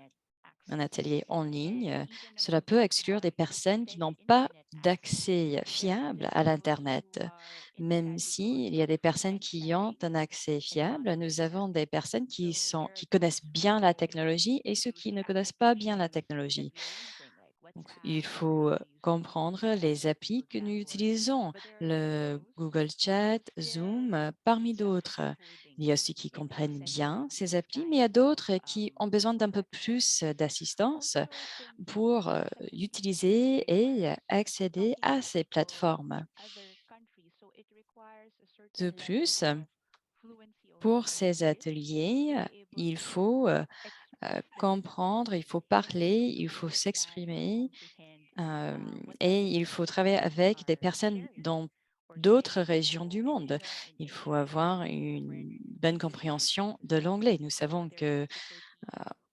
un atelier en ligne, cela peut exclure des personnes qui n'ont pas d'accès fiable à l'Internet. Même s'il y a des personnes qui ont un accès fiable, nous avons des personnes qui connaissent bien la technologie et ceux qui ne connaissent pas bien la technologie. Donc, il faut comprendre les applis que nous utilisons, le Google Chat, Zoom, parmi d'autres. Il y a ceux qui comprennent bien ces applis, mais il y a d'autres qui ont besoin d'un peu plus d'assistance pour utiliser et accéder à ces plateformes. De plus, pour ces ateliers, il faut comprendre, il faut parler, il faut s'exprimer et il faut travailler avec des personnes dans d'autres régions du monde. Il faut avoir une bonne compréhension de l'anglais. Nous savons que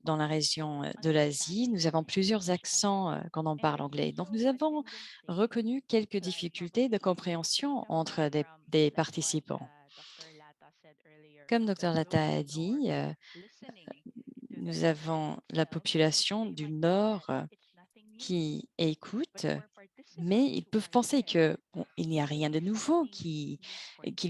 dans la région de l'Asie, nous avons plusieurs accents quand on parle anglais. Donc, nous avons reconnu quelques difficultés de compréhension entre des participants. Comme Dr. Lata a dit, nous avons la population du Nord qui écoute Mais ils peuvent penser que bon, il n'y a rien de nouveau qu'ils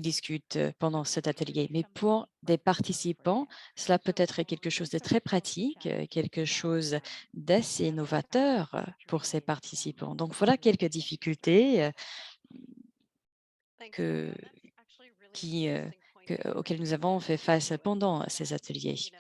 discutent pendant cet atelier. Mais pour des participants, cela peut être quelque chose de très pratique, quelque chose d'assez novateur pour ces participants. Donc voilà quelques difficultés Thanks, que, Gayo. That's actually really qui, interesting point to auxquelles nous to avons fait face mention pendant with ces ateliers. the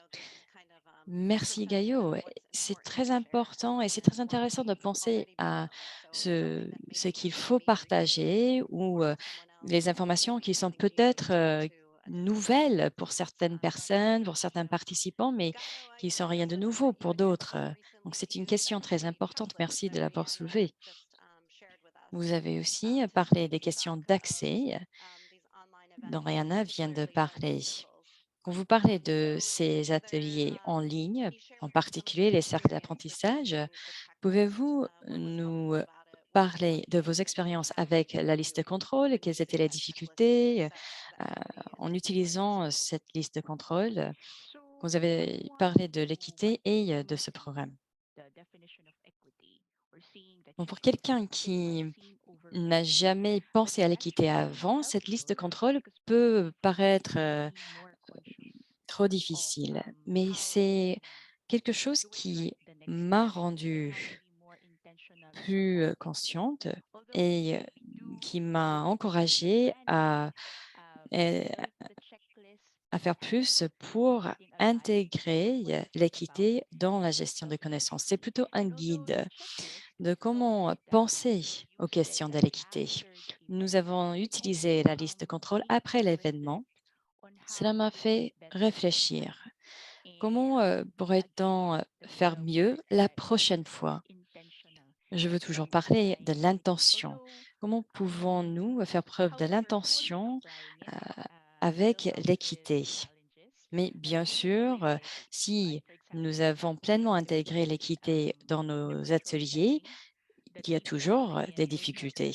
kind of Merci perception Gaïo. of what's C'est important très to share important et c'est and très what intéressant de may penser already be à known. So something that ce maybe qu'il will faut be researched partager ou for someone else les will informations be qui sont something new peut-être to a different nouvelles pour audience. certaines So I think personnes, pour that's certains participants, mais Gayo, qui sont I rien de also know that nouveau you pour and your d'autres. team Donc recently c'est une used question that très same importante. template Merci de that l'avoir Brianna soulevée. just shared with Vous us avez aussi to help parlé des keep questions track d'accès these online dont events, Rihanna vient de particularly when parler. obstacles. Quand vous parlez de So ces whether ateliers en ligne, can you share en with us some of particulier your les cercles experience with d'apprentissage, using the checklist? pouvez-vous What was nous helpful about it? What was parler de vos challenging? And expériences how did avec la liste de you contrôle? Quelles étaient use les that checklist to difficultés assess the equity and en accessibility of utilisant schools? cette liste de contrôle? Vous avez parlé de l'équité et de ce programme. Bon, pour quelqu'un qui n'a jamais pensé à l'équité avant, cette liste de contrôle peut paraître trop difficile, mais c'est quelque chose qui m'a rendue plus consciente et qui m'a encouragée euh, à faire plus pour intégrer l'équité dans la gestion des connaissances. C'est plutôt un guide de comment penser aux questions de l'équité. Nous avons utilisé la liste de contrôle après l'événement. Cela m'a fait réfléchir. Comment pourrait-on faire mieux la prochaine fois? Je veux toujours parler de l'intention. Comment pouvons-nous faire preuve de l'intention avec l'équité? Mais bien sûr, si nous avons pleinement intégré l'équité dans nos ateliers, il y a toujours des difficultés.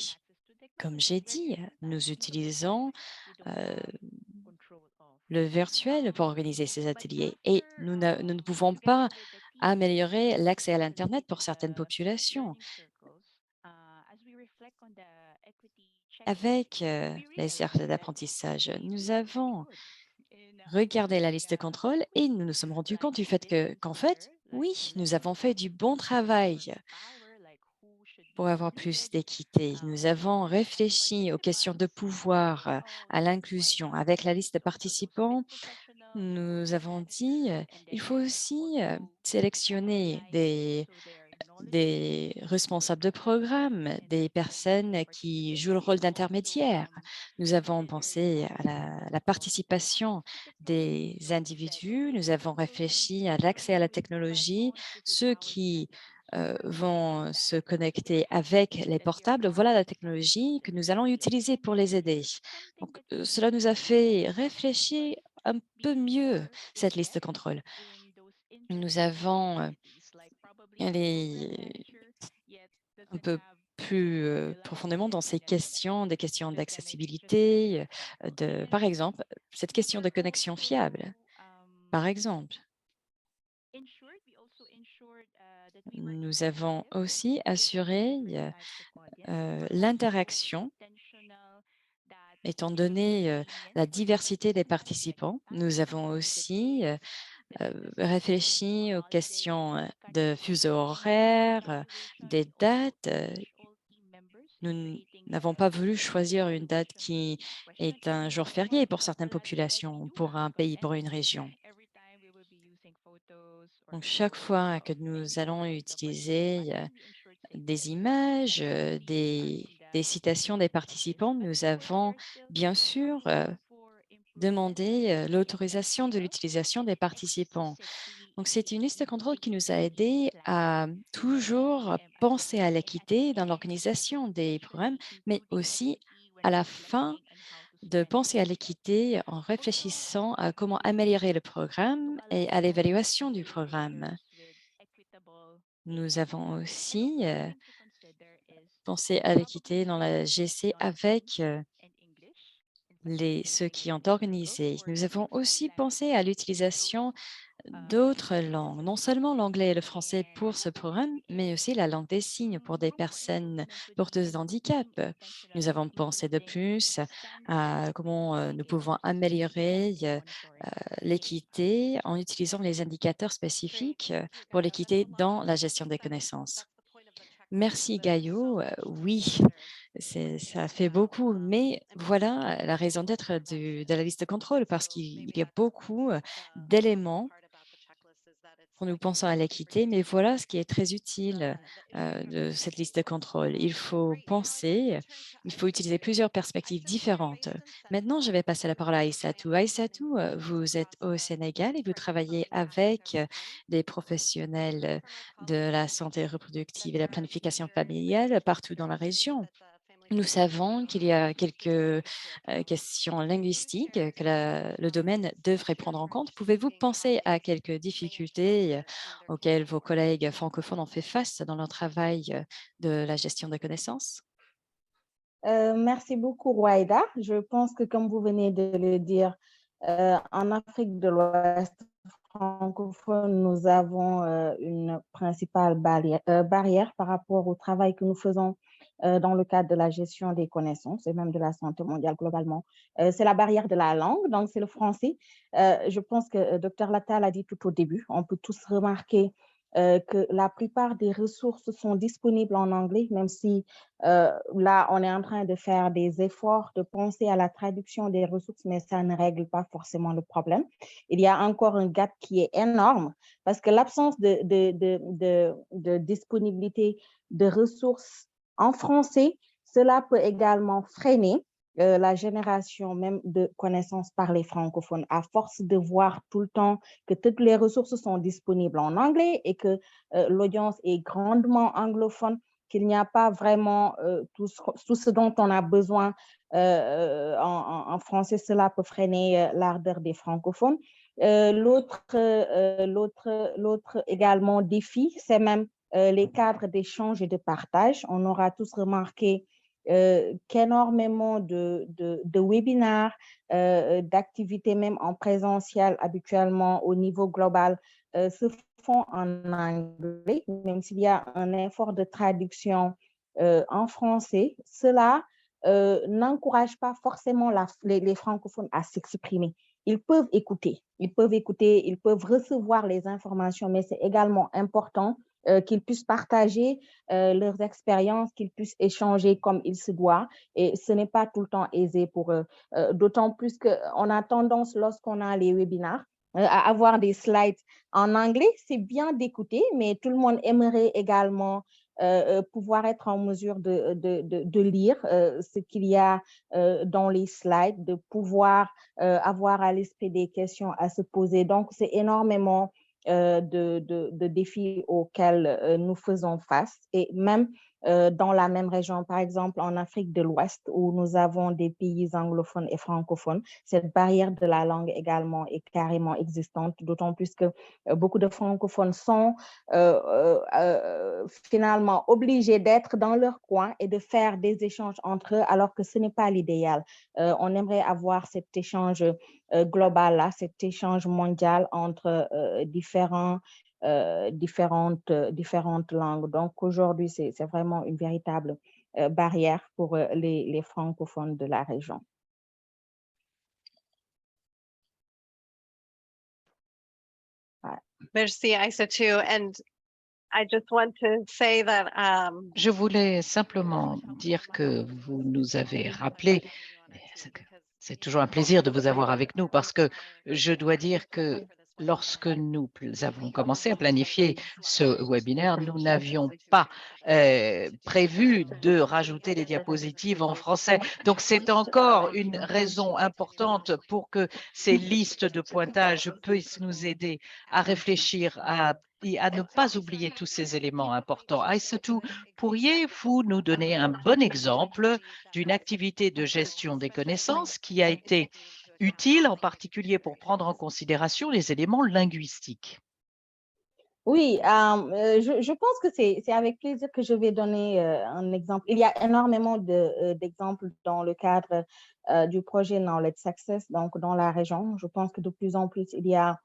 Comme j'ai dit, nous utilisons euh, le virtuel pour organiser ces ateliers et nous ne pouvons pas améliorer l'accès à l'Internet pour certaines populations. Avec les cercles d'apprentissage, nous avons regardé la liste de contrôle et nous nous sommes rendus compte du fait qu'en fait, oui, nous avons fait du bon travail pour avoir plus d'équité. Nous avons réfléchi aux questions de pouvoir, à l'inclusion. Avec la liste de participants, nous avons dit, il faut aussi sélectionner des responsables de programme, des personnes qui jouent le rôle d'intermédiaire. Nous avons pensé à la participation des individus, nous avons réfléchi à l'accès à la technologie, ceux qui vont se connecter avec les portables. Voilà la technologie que nous allons utiliser pour les aider. Donc, cela nous a fait réfléchir un peu mieux cette liste de contrôle. Nous avons allé un peu plus profondément dans ces questions, des questions d'accessibilité, par exemple, cette question de connexion fiable. Par exemple, nous avons aussi assuré l'interaction, étant donné la diversité des participants. Nous avons aussi réfléchi aux questions de fuseau horaire, des dates. N'avons pas voulu choisir une date qui est un jour férié pour certaines populations, pour un pays, pour une région. Donc, chaque fois que nous allons utiliser des images, des citations des participants, nous avons bien sûr demandé l'autorisation de l'utilisation des participants. Donc, c'est une liste de contrôle qui nous a aidés à toujours penser à l'équité dans l'organisation des programmes, mais aussi à la fin de penser à l'équité en réfléchissant à comment améliorer le programme et à l'évaluation du programme. Nous avons aussi pensé à l'équité dans la GC avec ceux qui ont organisé. Nous avons aussi pensé à l'utilisation d'autres langues, non seulement l'anglais et le français pour ce programme, mais aussi la langue des signes pour des personnes porteuses d'handicap. Nous avons pensé de plus à comment nous pouvons améliorer l'équité en utilisant les indicateurs spécifiques pour l'équité dans la gestion des connaissances. Merci Gaïo. Oui, ça fait beaucoup, mais voilà la raison d'être de la liste de contrôle, parce qu'il y a beaucoup d'éléments quand nous pensons à l'équité, mais voilà ce qui est très utile de cette liste de contrôle. Il faut penser, il faut utiliser plusieurs perspectives différentes. Maintenant, je vais passer la parole à Aïssatou. Aïssatou, vous êtes au Sénégal et vous travaillez avec des professionnels de la santé reproductive et la planification familiale partout dans la région. Nous savons qu'il y a quelques questions linguistiques que le domaine devrait prendre en compte. Pouvez-vous penser à quelques difficultés auxquelles vos collègues francophones ont fait face dans leur travail de la gestion des connaissances? Merci beaucoup, Roaïda. Je pense que, comme vous venez de le dire, en Afrique de l'Ouest francophone, nous avons une principale barrière par rapport au travail que nous faisons dans le cadre de la gestion des connaissances et même de la santé mondiale globalement. C'est la barrière de la langue, donc c'est le français. Je pense que Dr Lata l'a dit tout au début, on peut tous remarquer que la plupart des ressources sont disponibles en anglais, même si là, on est en train de faire des efforts, de penser à la traduction des ressources, mais ça ne règle pas forcément le problème. Il y a encore un gap qui est énorme parce que l'absence de disponibilité de ressources en français, cela peut également freiner la génération même de connaissances par les francophones, à force de voir tout le temps que toutes les ressources sont disponibles en anglais et que l'audience est grandement anglophone, qu'il n'y a pas vraiment tout ce dont on a besoin en français. Cela peut freiner l'ardeur des francophones. L'autre également défi, c'est même les cadres d'échange et de partage. On aura tous remarqué qu'énormément de webinaires, d'activités même en présentiel habituellement au niveau global se font en anglais, même s'il y a un effort de traduction en français. Cela n'encourage pas forcément les francophones à s'exprimer. Ils peuvent écouter, ils peuvent recevoir les informations, mais c'est également important qu'ils puissent partager leurs expériences, qu'ils puissent échanger comme il se doit. Et ce n'est pas tout le temps aisé pour eux. D'autant plus qu'on a tendance, lorsqu'on a les webinaires, à avoir des slides en anglais. C'est bien d'écouter, mais tout le monde aimerait également pouvoir être en mesure de lire ce qu'il y a dans les slides, de pouvoir avoir à l'esprit des questions à se poser. Donc, c'est énormément de défis auxquels nous faisons face. Et même dans la même région, par exemple en Afrique de l'Ouest, où nous avons des pays anglophones et francophones, cette barrière de la langue également est carrément existante, d'autant plus que beaucoup de francophones sont finalement obligés d'être dans leur coin et de faire des échanges entre eux, alors que ce n'est pas l'idéal. On aimerait avoir cet échange global, là, cet échange mondial entre différentes langues. Donc aujourd'hui, c'est vraiment une véritable barrière pour les francophones de la région. Merci, Aïssatou. And I just want to say that Je voulais simplement dire que vous nous avez rappelé, c'est toujours un plaisir de vous avoir avec nous, parce que je dois dire que lorsque nous avons commencé à planifier ce webinaire, nous n'avions pas prévu de rajouter les diapositives en français. Donc, c'est encore une raison importante pour que ces listes de pointage puissent nous aider à réfléchir et à ne pas oublier tous ces éléments importants. Aïssatou, pourriez-vous nous donner un bon exemple d'une activité de gestion des connaissances qui a été utile, en particulier pour prendre en considération les éléments linguistiques? Oui, je pense que c'est avec plaisir que je vais donner un exemple. Il y a énormément d'exemples dans le cadre du projet Knowledge Success, donc dans la région. Je pense que de plus en plus, il y a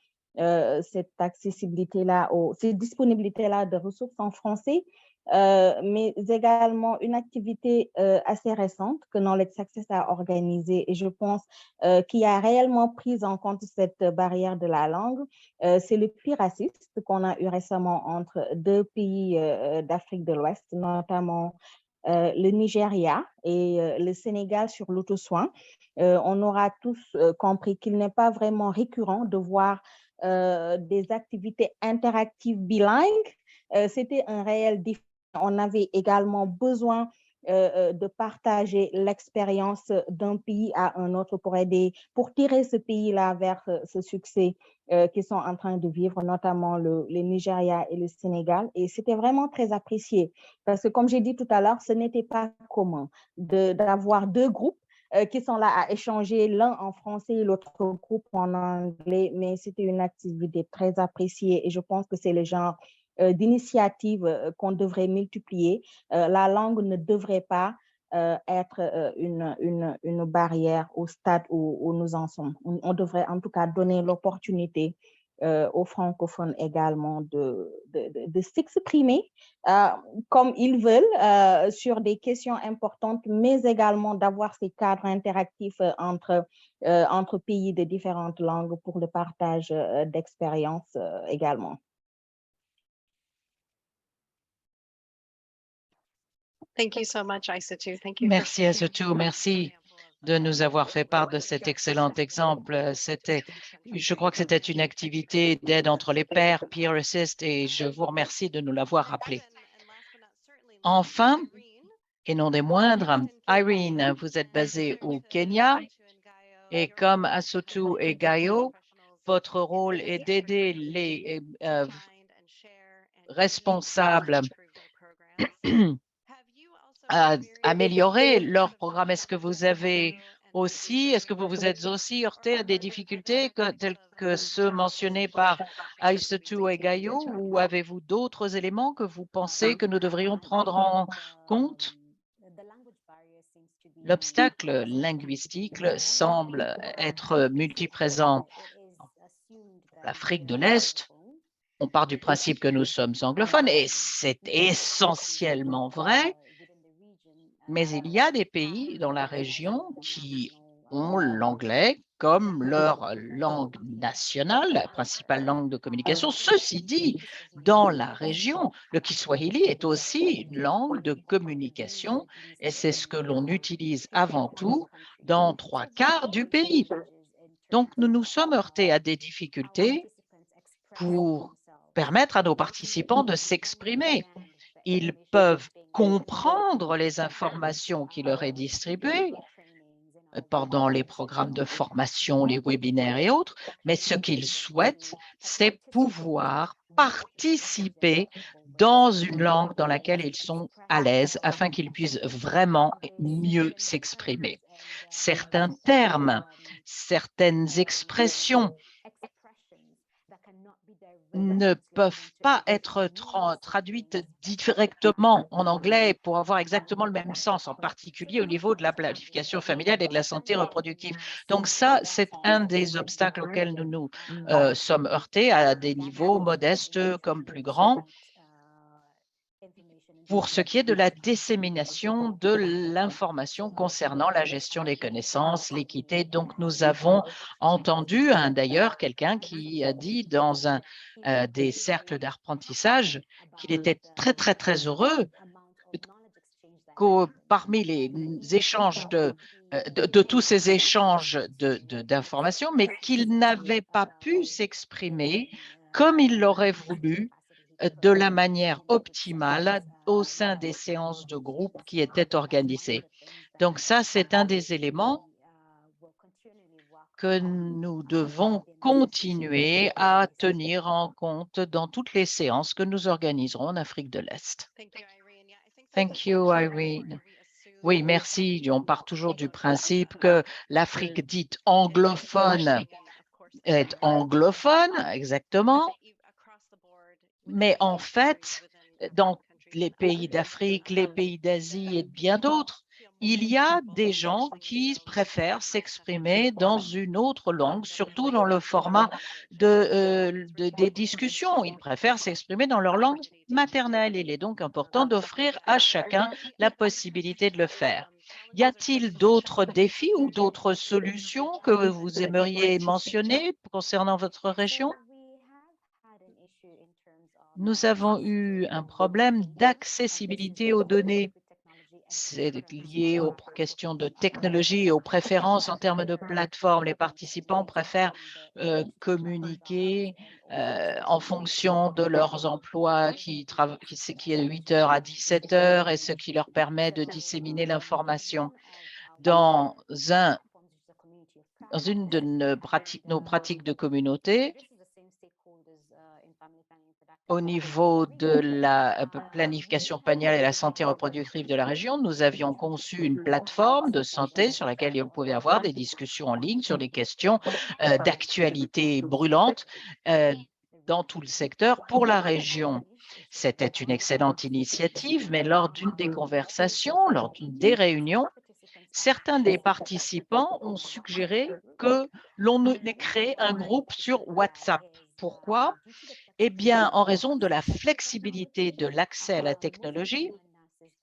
cette accessibilité-là, cette disponibilité-là de ressources en français, mais également une activité assez récente que Knowledge Success a organisée et je pense qui a réellement pris en compte cette barrière de la langue. C'est le prix raciste qu'on a eu récemment entre deux pays d'Afrique de l'Ouest, notamment le Nigeria et le Sénégal sur l'auto-soin. On aura tous compris qu'il n'est pas vraiment récurrent de voir des activités interactives bilingues. C'était un réel défi. On avait également besoin de partager l'expérience d'un pays à un autre pour tirer ce pays-là vers ce succès qu'ils sont en train de vivre, notamment le Nigeria et le Sénégal. Et c'était vraiment très apprécié parce que, comme j'ai dit tout à l'heure, ce n'était pas commun d'avoir deux groupes qui sont là à échanger, l'un en français et l'autre groupe en anglais, mais c'était une activité très appréciée et je pense que c'est le genre d'initiative qu'on devrait multiplier. La langue ne devrait pas être une barrière au stade où nous en sommes. On devrait en tout cas donner l'opportunité aux francophones également de s'exprimer comme ils veulent sur des questions importantes, mais également d'avoir ces cadres interactifs entre pays de différentes langues pour le partage d'expériences également. Thank you so much, Aissatou. Thank you for Merci sharing. Aissatou, merci de nous avoir fait part de cet excellent exemple. Je crois que c'était une activité d'aide entre les pairs, peer assist, et je vous remercie de nous l'avoir rappelé. Enfin, et non des moindres, Irene, vous êtes basée au Kenya et comme Aissatou et Gayo, votre rôle est d'aider les responsables à améliorer leur programme. Est-ce que vous vous êtes aussi heurté à des difficultés telles que ceux mentionnés par Aissatou et Gayo ou avez-vous d'autres éléments que vous pensez que nous devrions prendre en compte? L'obstacle linguistique semble être multiprésent. L'Afrique de l'Est, on part du principe que nous sommes anglophones et c'est essentiellement vrai, mais il y a des pays dans la région qui ont l'anglais comme leur langue nationale, la principale langue de communication. Ceci dit, dans la région, le Kiswahili est aussi une langue de communication et c'est ce que l'on utilise avant tout dans 3/4 du pays. Donc, nous nous sommes heurtés à des difficultés pour permettre à nos participants de s'exprimer. Ils peuvent comprendre les informations qui leur est distribuées pendant les programmes de formation, les webinaires et autres, mais ce qu'ils souhaitent, c'est pouvoir participer dans une langue dans laquelle ils sont à l'aise afin qu'ils puissent vraiment mieux s'exprimer. Certains termes, certaines expressions ne peuvent pas être traduites directement en anglais pour avoir exactement le même sens, en particulier au niveau de la planification familiale et de la santé reproductive. Donc ça, c'est un des obstacles auxquels nous nous sommes heurtés à des niveaux modestes comme plus grands pour ce qui est de la dissémination de l'information concernant la gestion des connaissances, l'équité. Donc, nous avons entendu d'ailleurs quelqu'un qui a dit dans un des cercles d'apprentissage qu'il était très, très, très heureux que parmi les échanges de tous ces échanges d'informations, mais qu'il n'avait pas pu s'exprimer comme il l'aurait voulu de la manière optimale au sein des séances de groupe qui étaient organisées. Donc ça, c'est un des éléments que nous devons continuer à tenir en compte dans toutes les séances que nous organiserons en Afrique de l'Est. Thank you, Irene. Oui, merci. On part toujours du principe que l'Afrique dite anglophone est anglophone, exactement. Mais en fait, dans les pays d'Afrique, les pays d'Asie et bien d'autres, il y a des gens qui préfèrent s'exprimer dans une autre langue, surtout dans le format des discussions. Ils préfèrent s'exprimer dans leur langue maternelle. Il est donc important d'offrir à chacun la possibilité de le faire. Y a-t-il d'autres défis ou d'autres solutions que vous aimeriez mentionner concernant votre région? Nous avons eu un problème d'accessibilité aux données. C'est lié aux questions de technologie et aux préférences en termes de plateforme. Les participants préfèrent communiquer en fonction de leurs emplois qui est de 8 heures à 17 heures et ce qui leur permet de disséminer l'information. Dans une de nos pratiques de communauté, au niveau de la planification familiale et la santé reproductive de la région, nous avions conçu une plateforme de santé sur laquelle on pouvait avoir des discussions en ligne sur des questions d'actualité brûlantes dans tout le secteur pour la région. C'était une excellente initiative, mais lors d'une des conversations, lors d'une des réunions, certains des participants ont suggéré que l'on ait créé un groupe sur WhatsApp. Pourquoi? Eh bien, en raison de la flexibilité de l'accès à la technologie,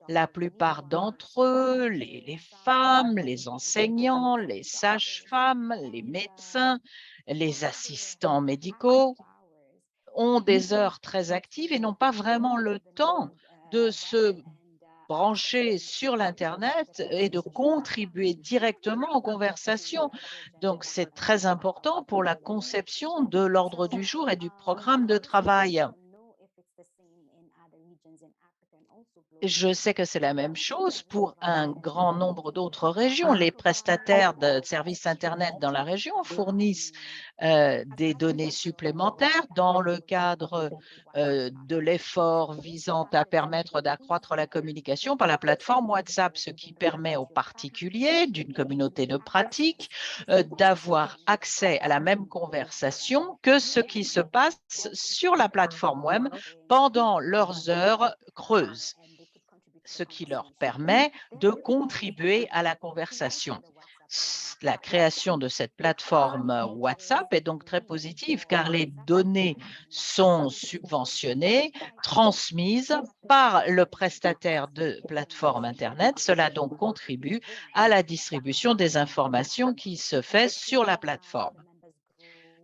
la plupart d'entre eux, les femmes, les enseignants, les sages-femmes, les médecins, les assistants médicaux ont des heures très actives et n'ont pas vraiment le temps de se brancher sur l'Internet et de contribuer directement aux conversations. Donc, c'est très important pour la conception de l'ordre du jour et du programme de travail. Je sais que c'est la même chose pour un grand nombre d'autres régions. Les prestataires de services Internet dans la région fournissent des données supplémentaires dans le cadre de l'effort visant à permettre d'accroître la communication par la plateforme WhatsApp, ce qui permet aux particuliers d'une communauté de pratique d'avoir accès à la même conversation que ce qui se passe sur la plateforme web pendant leurs heures creuses, ce qui leur permet de contribuer à la conversation. La création de cette plateforme WhatsApp est donc très positive car les données sont subventionnées, transmises par le prestataire de plateforme Internet. Cela donc contribue à la distribution des informations qui se fait sur la plateforme.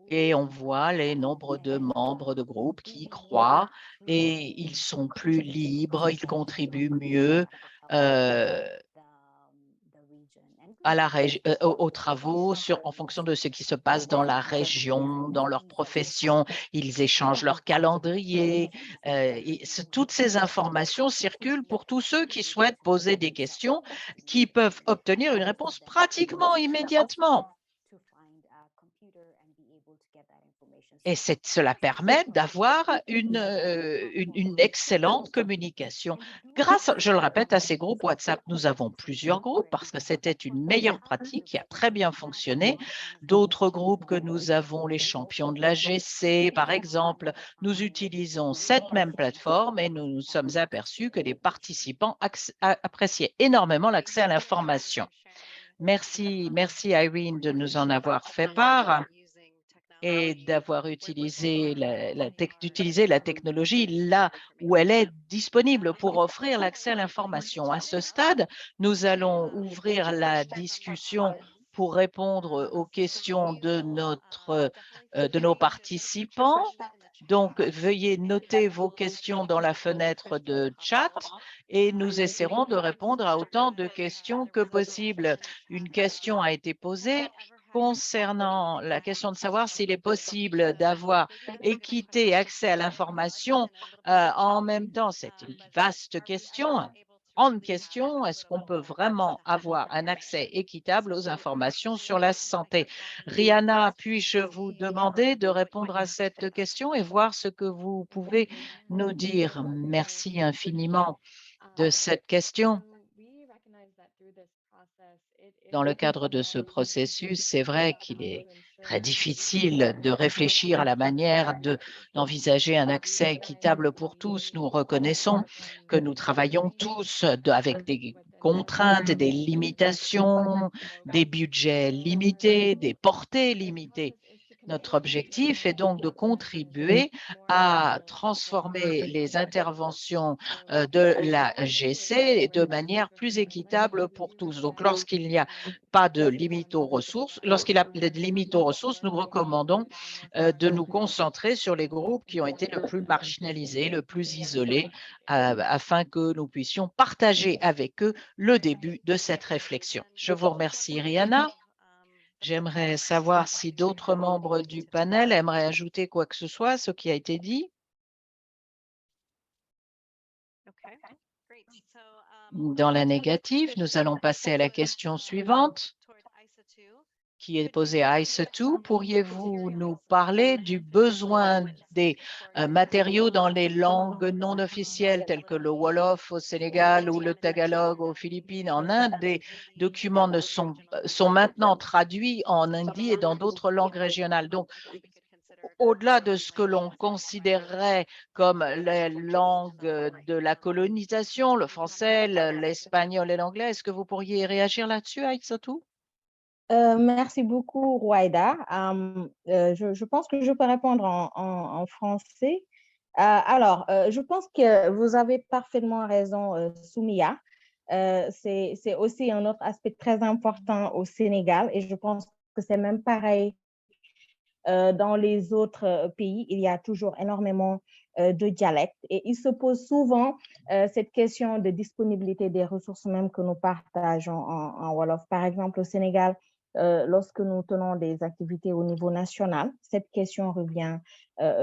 Et on voit les nombres de membres de groupes qui croient et ils sont plus libres, ils contribuent mieux aux travaux en fonction de ce qui se passe dans la région, dans leur profession. Ils échangent leur calendrier. Toutes ces informations circulent pour tous ceux qui souhaitent poser des questions, qui peuvent obtenir une réponse pratiquement immédiatement. Et cela permet d'avoir une excellente communication. Grâce, je le répète, à ces groupes WhatsApp, nous avons plusieurs groupes parce que c'était une meilleure pratique qui a très bien fonctionné. D'autres groupes que nous avons, les champions de la GC, par exemple, nous utilisons cette même plateforme et nous nous sommes aperçus que les participants appréciaient énormément l'accès à l'information. Merci Irene de nous en avoir fait part et d'avoir utilisé d'utiliser la technologie là où elle est disponible pour offrir l'accès à l'information. À ce stade, nous allons ouvrir la discussion pour répondre aux questions de nos participants. Donc, veuillez noter vos questions dans la fenêtre de chat et nous essaierons de répondre à autant de questions que possible. Une question a été posée concernant la question de savoir s'il est possible d'avoir équité et accès à l'information en même temps. C'est une vaste question. Grande question, est-ce qu'on peut vraiment avoir un accès équitable aux informations sur la santé? Rihanna, puis-je vous demander de répondre à cette question et voir ce que vous pouvez nous dire? Merci infiniment de cette question. Dans le cadre de ce processus, c'est vrai qu'il est très difficile de réfléchir à la manière d'envisager un accès équitable pour tous. Nous reconnaissons que nous travaillons tous avec des contraintes et des limitations, des budgets limités, des portées limitées. Notre objectif est donc de contribuer à transformer les interventions de la GC de manière plus équitable pour tous. Donc, lorsqu'il n'y a pas de limite aux ressources, lorsqu'il y a des limites aux ressources, nous recommandons de nous concentrer sur les groupes qui ont été le plus marginalisés, le plus isolés, afin que nous puissions partager avec eux le début de cette réflexion. Je vous remercie, Rihanna. J'aimerais savoir si d'autres membres du panel aimeraient ajouter quoi que ce soit à ce qui a été dit. Dans la négative, nous allons passer à la question suivante qui est posée à ICE2. Pourriez-vous nous parler du besoin des matériaux dans les langues non officielles telles que le Wolof au Sénégal ou le Tagalog aux Philippines? En Inde, des documents sont maintenant traduits en hindi et dans d'autres langues régionales. Donc, au-delà de ce que l'on considérerait comme les langues de la colonisation, le français, l'espagnol et l'anglais, est-ce que vous pourriez réagir là-dessus, ICE2? Merci beaucoup, Rouaïda. Je pense que je peux répondre en français. Alors, je pense que vous avez parfaitement raison, Soumia. C'est aussi un autre aspect très important au Sénégal et je pense que c'est même pareil dans les autres pays. Il y a toujours énormément de dialectes et il se pose souvent cette question de disponibilité des ressources même que nous partageons en Wolof. Par exemple, au Sénégal, lorsque nous tenons des activités au niveau national, cette question revient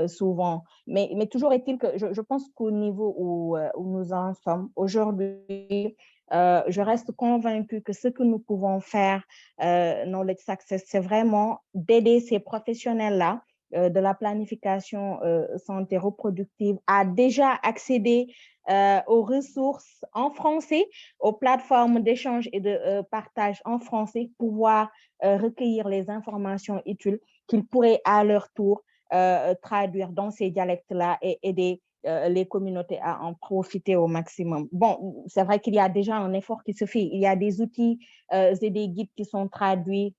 souvent. Mais toujours est-il que je pense qu'au niveau où nous en sommes aujourd'hui, je reste convaincue que ce que nous pouvons faire Knowledge Success, c'est vraiment d'aider ces professionnels-là de la planification santé reproductive à déjà accéder aux ressources en français, aux plateformes d'échange et de partage en français, pouvoir recueillir les informations utiles qu'ils pourraient à leur tour traduire dans ces dialectes-là et aider les communautés à en profiter au maximum. Bon, c'est vrai qu'il y a déjà un effort qui se fait. Il y a des outils et des guides qui sont traduits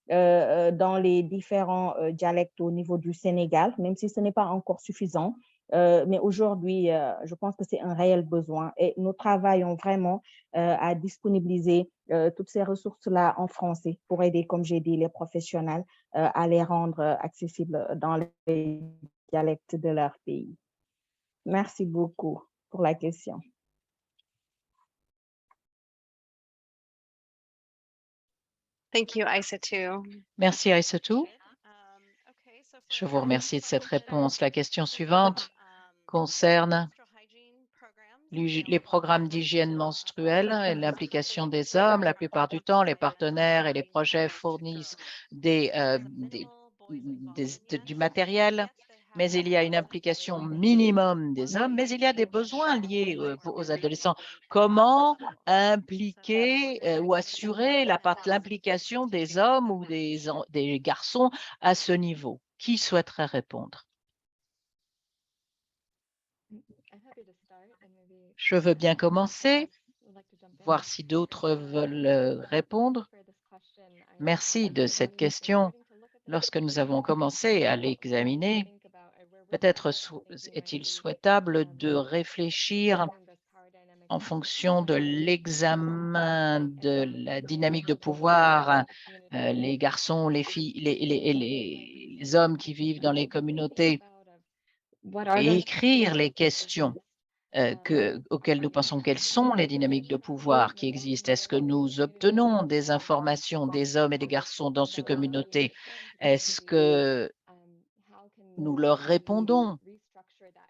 dans les différents dialectes au niveau du Sénégal, même si ce n'est pas encore suffisant. Mais aujourd'hui, je pense que c'est un réel besoin et nous travaillons vraiment à disponibiliser toutes ces ressources-là en français pour aider, comme j'ai dit, les professionnels à les rendre accessibles dans les dialectes de leur pays. Merci beaucoup pour la question. Thank you, ICE2. Merci, ICE2. Je vous remercie de cette réponse. La question suivante concerne les programmes d'hygiène menstruelle et l'implication des hommes. La plupart du temps, les partenaires et les projets fournissent du matériel, mais il y a une implication minimum des hommes, mais il y a des besoins liés aux adolescents. Comment impliquer ou assurer l'implication des hommes ou des garçons à ce niveau? Qui souhaiterait répondre? Je veux bien commencer, voir si d'autres veulent répondre. Merci de cette question. Lorsque nous avons commencé à l'examiner, peut-être est-il souhaitable de réfléchir en fonction de l'examen de la dynamique de pouvoir, les garçons, les filles et les hommes qui vivent dans les communautés, et écrire les questions auxquelles nous pensons, quelles sont les dynamiques de pouvoir qui existent. Est-ce que nous obtenons des informations des hommes et des garçons dans ces communautés? Est-ce que nous leur répondons?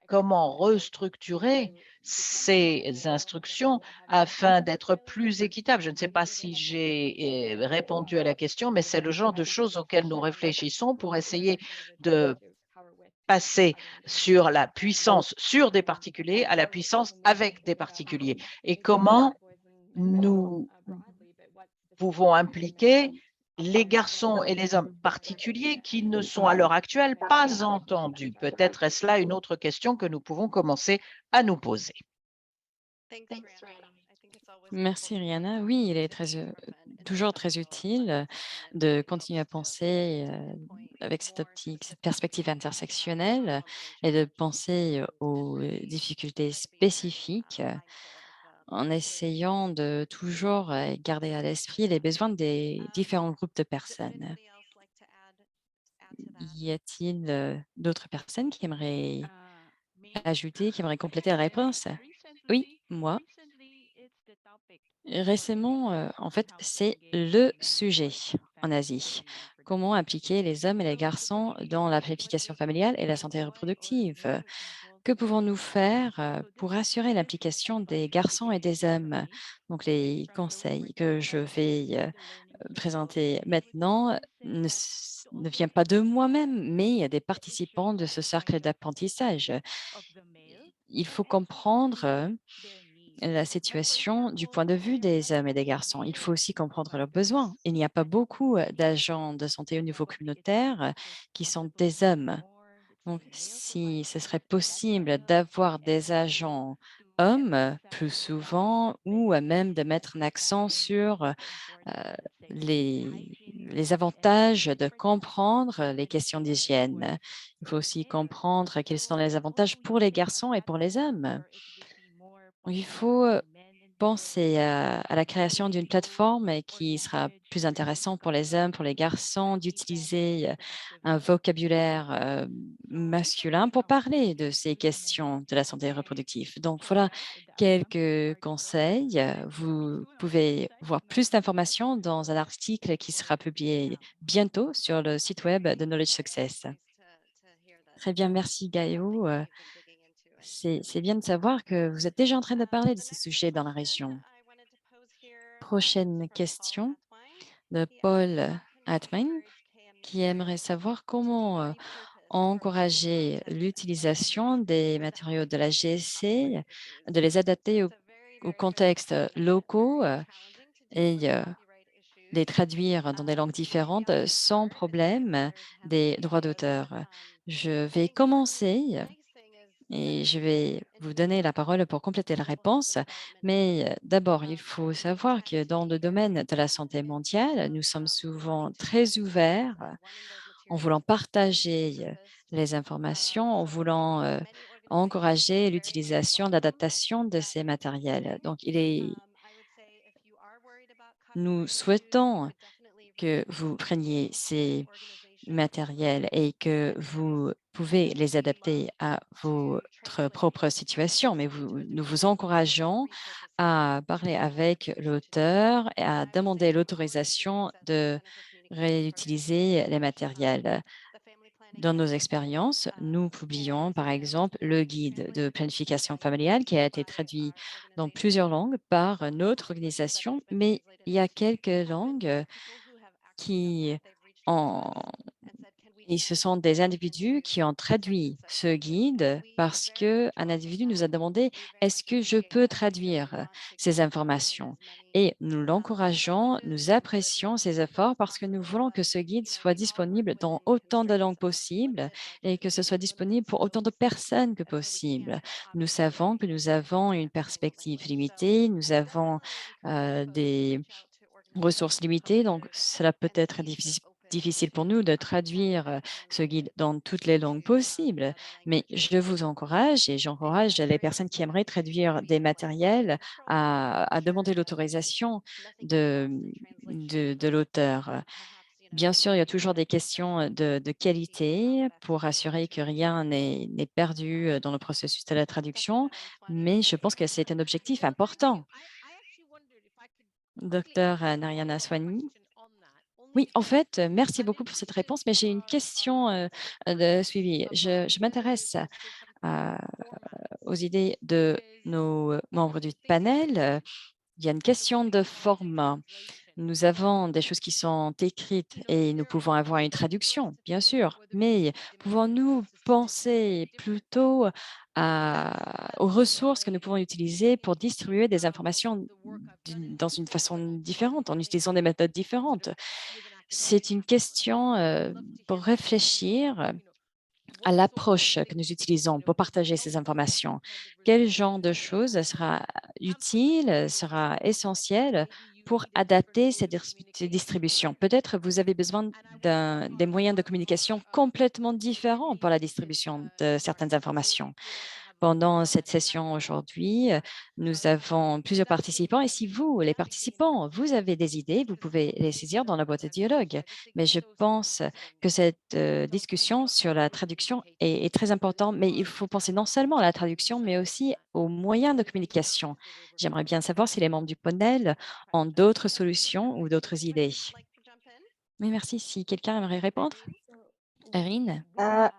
Comment restructurer ces instructions afin d'être plus équitable? Je ne sais pas si j'ai répondu à la question, mais c'est le genre de choses auxquelles nous réfléchissons pour essayer de passer sur la puissance sur des particuliers à la puissance avec des particuliers. Et comment nous pouvons impliquer les garçons et les hommes particuliers qui ne sont à l'heure actuelle pas entendus. Peut-être est-ce là une autre question que nous pouvons commencer à nous poser. Merci Rihanna. Oui, il est toujours très utile de continuer à penser avec cette optique, cette perspective intersectionnelle et de penser aux difficultés spécifiques en essayant de toujours garder à l'esprit les besoins des différents groupes de personnes. Y a-t-il d'autres personnes qui aimeraient ajouter, qui aimeraient compléter la réponse? Oui, moi. Récemment, en fait, c'est le sujet en Asie. Comment impliquer les hommes et les garçons dans la planification familiale et la santé reproductive? Que pouvons-nous faire pour assurer l'implication des garçons et des hommes? Donc, les conseils que je vais présenter maintenant ne vient pas de moi-même, mais des participants de ce cercle d'apprentissage. Il faut comprendre la situation du point de vue des hommes et des garçons. Il faut aussi comprendre leurs besoins. Il n'y a pas beaucoup d'agents de santé au niveau communautaire qui sont des hommes. Donc, si ce serait possible d'avoir des agents hommes plus souvent ou même de mettre un accent sur les avantages de comprendre les questions d'hygiène. Il faut aussi comprendre quels sont les avantages pour les garçons et pour les hommes. Il faut penser à la création d'une plateforme qui sera plus intéressante pour les hommes, pour les garçons, d'utiliser un vocabulaire masculin pour parler de ces questions de la santé reproductive. Donc voilà quelques conseils. Vous pouvez voir plus d'informations dans un article qui sera publié bientôt sur le site web de Knowledge Success. Très bien, merci Gaïo. C'est bien de savoir que vous êtes déjà en train de parler de ce sujet dans la région. Prochaine question de Paul Atman qui aimerait savoir comment encourager l'utilisation des matériaux de la GSC, de les adapter aux contextes locaux et les traduire dans des langues différentes sans problème des droits d'auteur. Je vais commencer et je vais vous donner la parole pour compléter la réponse. Mais d'abord, il faut savoir que dans le domaine de la santé mondiale, nous sommes souvent très ouverts en voulant partager les informations, en voulant encourager l'utilisation, l'adaptation de ces matériels. Donc, nous souhaitons que vous preniez ces matériels et que vous pouvez les adapter à votre propre situation, mais nous vous encourageons à parler avec l'auteur et à demander l'autorisation de réutiliser les matériels. Dans nos expériences, nous publions par exemple le guide de planification familiale qui a été traduit dans plusieurs langues par notre organisation, mais il y a quelques langues qui en et ce sont des individus qui ont traduit ce guide parce qu'un individu nous a demandé: «Est-ce que je peux traduire ces informations?» Et nous l'encourageons, nous apprécions ses efforts parce que nous voulons que ce guide soit disponible dans autant de langues possibles et que ce soit disponible pour autant de personnes que possible. Nous savons que nous avons une perspective limitée, nous avons, des ressources limitées, donc cela peut être difficile pour nous de traduire ce guide dans toutes les langues possibles, mais je vous encourage et j'encourage les personnes qui aimeraient traduire des matériels à demander l'autorisation de l'auteur. Bien sûr, il y a toujours des questions de qualité pour assurer que rien n'est perdu dans le processus de la traduction, mais je pense que c'est un objectif important. Docteur Narayana Swani. Oui, en fait, merci beaucoup pour cette réponse, mais j'ai une question de suivi. Je m'intéresse aux idées de nos membres du panel. Il y a une question de format. Nous avons des choses qui sont écrites et nous pouvons avoir une traduction, bien sûr, mais pouvons-nous penser plutôt aux ressources que nous pouvons utiliser pour distribuer des informations dans une façon différente, en utilisant des méthodes différentes? C'est une question pour réfléchir à l'approche que nous utilisons pour partager ces informations. Quel genre de choses sera utile, sera essentiel pour adapter ces distributions? Peut-être vous avez besoin des moyens de communication complètement différents pour la distribution de certaines informations. Pendant cette session aujourd'hui, nous avons plusieurs participants et si vous, les participants, vous avez des idées, vous pouvez les saisir dans la boîte de dialogue. Mais je pense que cette discussion sur la traduction est très importante, mais il faut penser non seulement à la traduction, mais aussi aux moyens de communication. J'aimerais bien savoir si les membres du panel ont d'autres solutions ou d'autres idées. Oui, merci. Si quelqu'un aimerait répondre, Erin,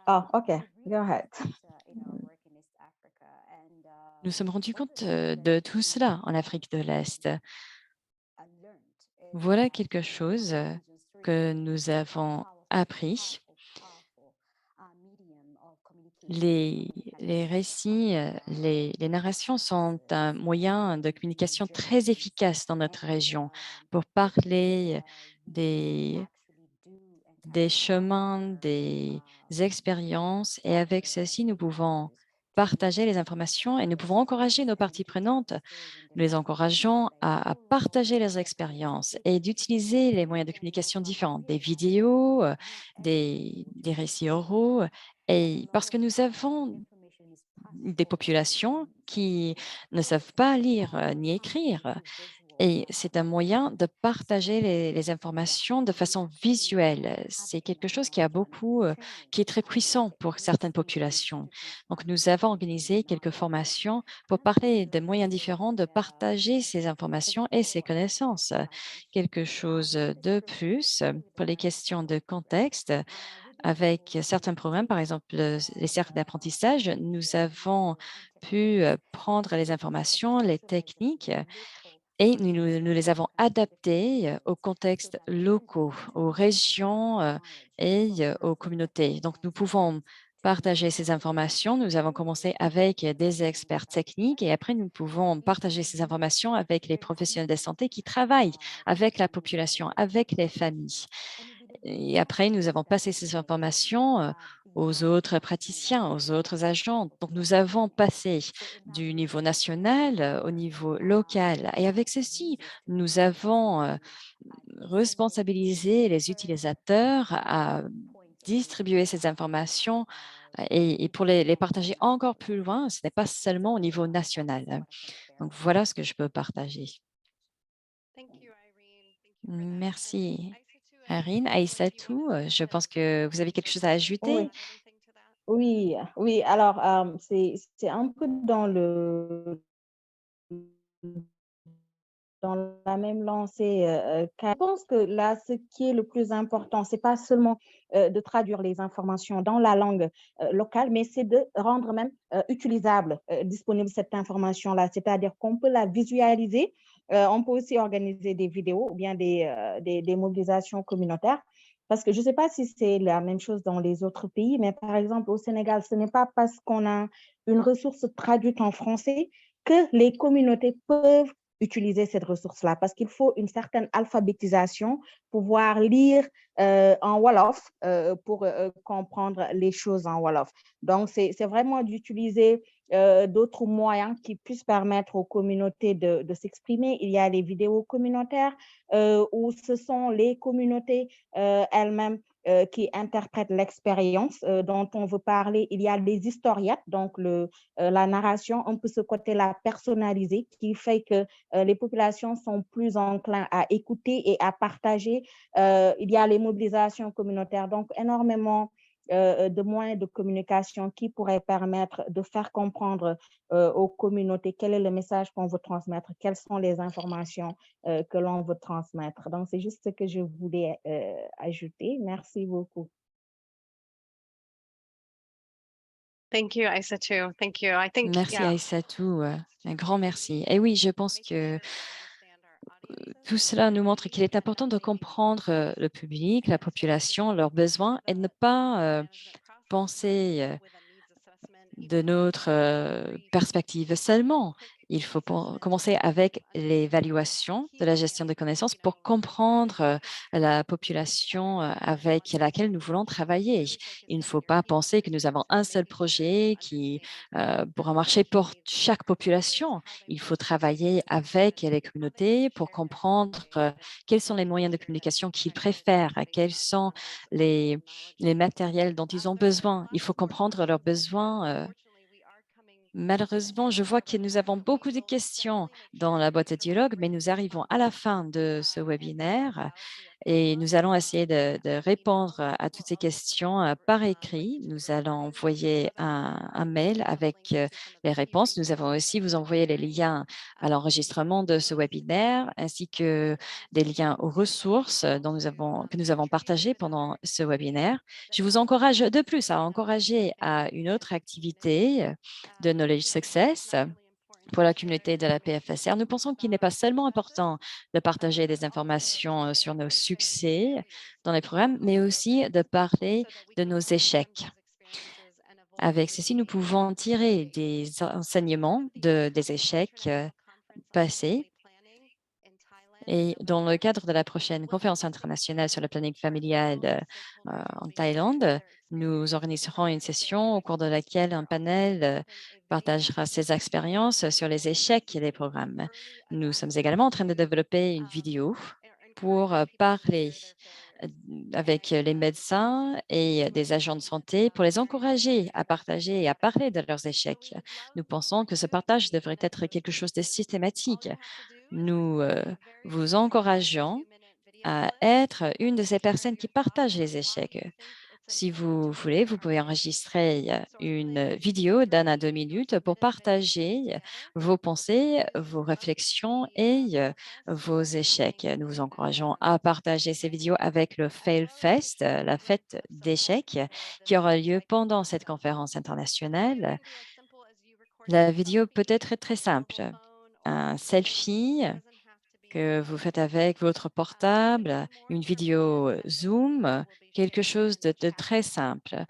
Oh, okay, go ahead. nous sommes rendus compte de tout cela en Afrique de l'Est. Voilà quelque chose que nous avons appris. Les récits, les narrations sont un moyen de communication très efficace dans notre région pour parler des chemins, des expériences. Et avec ceci, nous pouvons partager les informations et nous pouvons encourager nos parties prenantes. Nous les encourageons à partager leurs expériences et d'utiliser les moyens de communication différents, des vidéos, des récits oraux. Et parce que nous avons des populations qui ne savent pas lire ni écrire. Et c'est un moyen de partager les informations de façon visuelle. C'est quelque chose qui a beaucoup, qui est très puissant pour certaines populations. Donc, nous avons organisé quelques formations pour parler de moyens différents de partager ces informations et ces connaissances. Quelque chose de plus pour les questions de contexte. Avec certains programmes, par exemple les cercles d'apprentissage, nous avons pu prendre les informations, les techniques et nous les avons adaptées aux contextes locaux, aux régions et aux communautés. Donc, nous pouvons partager ces informations. Nous avons commencé avec des experts techniques et après, nous pouvons partager ces informations avec les professionnels de santé qui travaillent avec la population, avec les familles. Et après, nous avons passé ces informations aux autres praticiens, aux autres agents. Donc, nous avons passé du niveau national au niveau local. Et avec ceci, nous avons responsabilisé les utilisateurs à distribuer ces informations et pour les partager encore plus loin, ce n'est pas seulement au niveau national. Donc, voilà ce que je peux partager. Merci. Arine, Aïssatou, je pense que vous avez quelque chose à ajouter. Oui, oui. Alors, c'est un peu dans la même lancée. Je pense que là, ce qui est le plus important, c'est pas seulement de traduire les informations dans la langue locale, mais c'est de rendre même utilisable, disponible cette information-là. C'est-à-dire qu'on peut la visualiser. On peut aussi organiser des vidéos ou bien des mobilisations communautaires. Parce que je ne sais pas si c'est la même chose dans les autres pays, mais par exemple, au Sénégal, ce n'est pas parce qu'on a une ressource traduite en français que les communautés peuvent utiliser cette ressource-là parce qu'il faut une certaine alphabétisation, pouvoir lire en Wolof pour comprendre les choses en Wolof. Donc, c'est vraiment d'utiliser d'autres moyens qui puissent permettre aux communautés de s'exprimer. Il y a les vidéos communautaires où ce sont les communautés elles-mêmes qui interprètent l'expérience dont on veut parler. Il y a les historiettes, donc la narration, un peu ce côté-là personnalisé qui fait que les populations sont plus enclins à écouter et à partager. Il y a les mobilisations communautaires, donc énormément de moyens de communication qui pourraient permettre de faire comprendre aux communautés quel est le message qu'on veut transmettre, quelles sont les informations que l'on veut transmettre. Donc, c'est juste ce que je voulais ajouter. Merci beaucoup. Thank you, Aïssatou. Thank you. I think, Merci Aïssatou, un grand merci. Et oui, je pense que tout cela nous montre qu'il est important de comprendre le public, la population, leurs besoins et de ne pas penser de notre perspective seulement. Il faut commencer avec l'évaluation de la gestion des connaissances pour comprendre la population avec laquelle nous voulons travailler. Il ne faut pas penser que nous avons un seul projet qui pourra marcher pour chaque population. Il faut travailler avec les communautés pour comprendre quels sont les moyens de communication qu'ils préfèrent, quels sont les matériels dont ils ont besoin. Il faut comprendre leurs besoins. Malheureusement, je vois que nous avons beaucoup de questions dans la boîte de dialogue, mais nous arrivons à la fin de ce webinaire et nous allons essayer de répondre à toutes ces questions par écrit. Nous allons envoyer un mail avec les réponses. Nous avons aussi vous envoyer les liens à l'enregistrement de ce webinaire ainsi que des liens aux ressources que nous avons partagées pendant ce webinaire. Je vous encourage de plus à encourager à une autre activité de Knowledge Success pour la communauté de la PFSR. Nous pensons qu'il n'est pas seulement important de partager des informations sur nos succès dans les programmes, mais aussi de parler de nos échecs. Avec ceci, nous pouvons tirer des enseignements des échecs passés. Et dans le cadre de la prochaine conférence internationale sur le planning familial en Thaïlande, nous organiserons une session au cours de laquelle un panel partagera ses expériences sur les échecs des programmes. Nous sommes également en train de développer une vidéo pour parler avec les médecins et des agents de santé pour les encourager à partager et à parler de leurs échecs. Nous pensons que ce partage devrait être quelque chose de systématique. Nous vous encourageons à être une de ces personnes qui partagent les échecs. Si vous voulez, vous pouvez enregistrer une vidéo d'1 à 2 minutes pour partager vos pensées, vos réflexions et vos échecs. Nous vous encourageons à partager ces vidéos avec le Fail Fest, la fête d'échecs, qui aura lieu pendant cette conférence internationale. La vidéo peut être très simple. Un selfie que vous faites avec votre portable, une vidéo Zoom, quelque chose de très simple.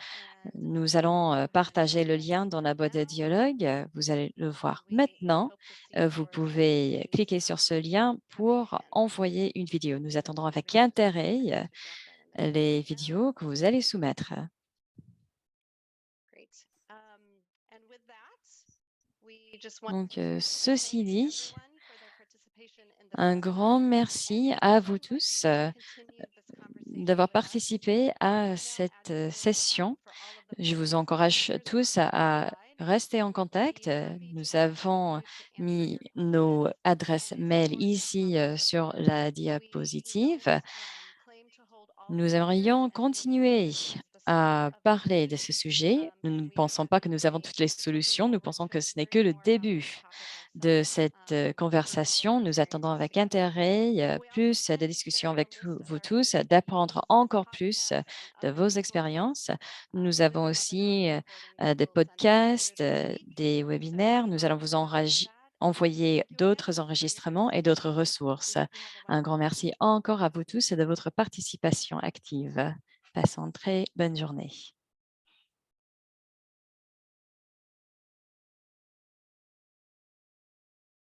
Nous allons partager le lien dans la boîte de dialogue. Vous allez le voir maintenant. Vous pouvez cliquer sur ce lien pour envoyer une vidéo. Nous attendrons avec intérêt les vidéos que vous allez soumettre. Donc, ceci dit, un grand merci à vous tous d'avoir participé à cette session. Je vous encourage tous à rester en contact. Nous avons mis nos adresses mail ici sur la diapositive. Nous aimerions continuer à parler de ce sujet. Nous ne pensons pas que nous avons toutes les solutions. Nous pensons que ce n'est que le début de cette conversation. Nous attendons avec intérêt plus de discussions avec vous tous, d'apprendre encore plus de vos expériences. Nous avons aussi des podcasts, des webinaires. Nous allons vous envoyer d'autres enregistrements et d'autres ressources. Un grand merci encore à vous tous et de votre participation active. Passons une très bonne journée.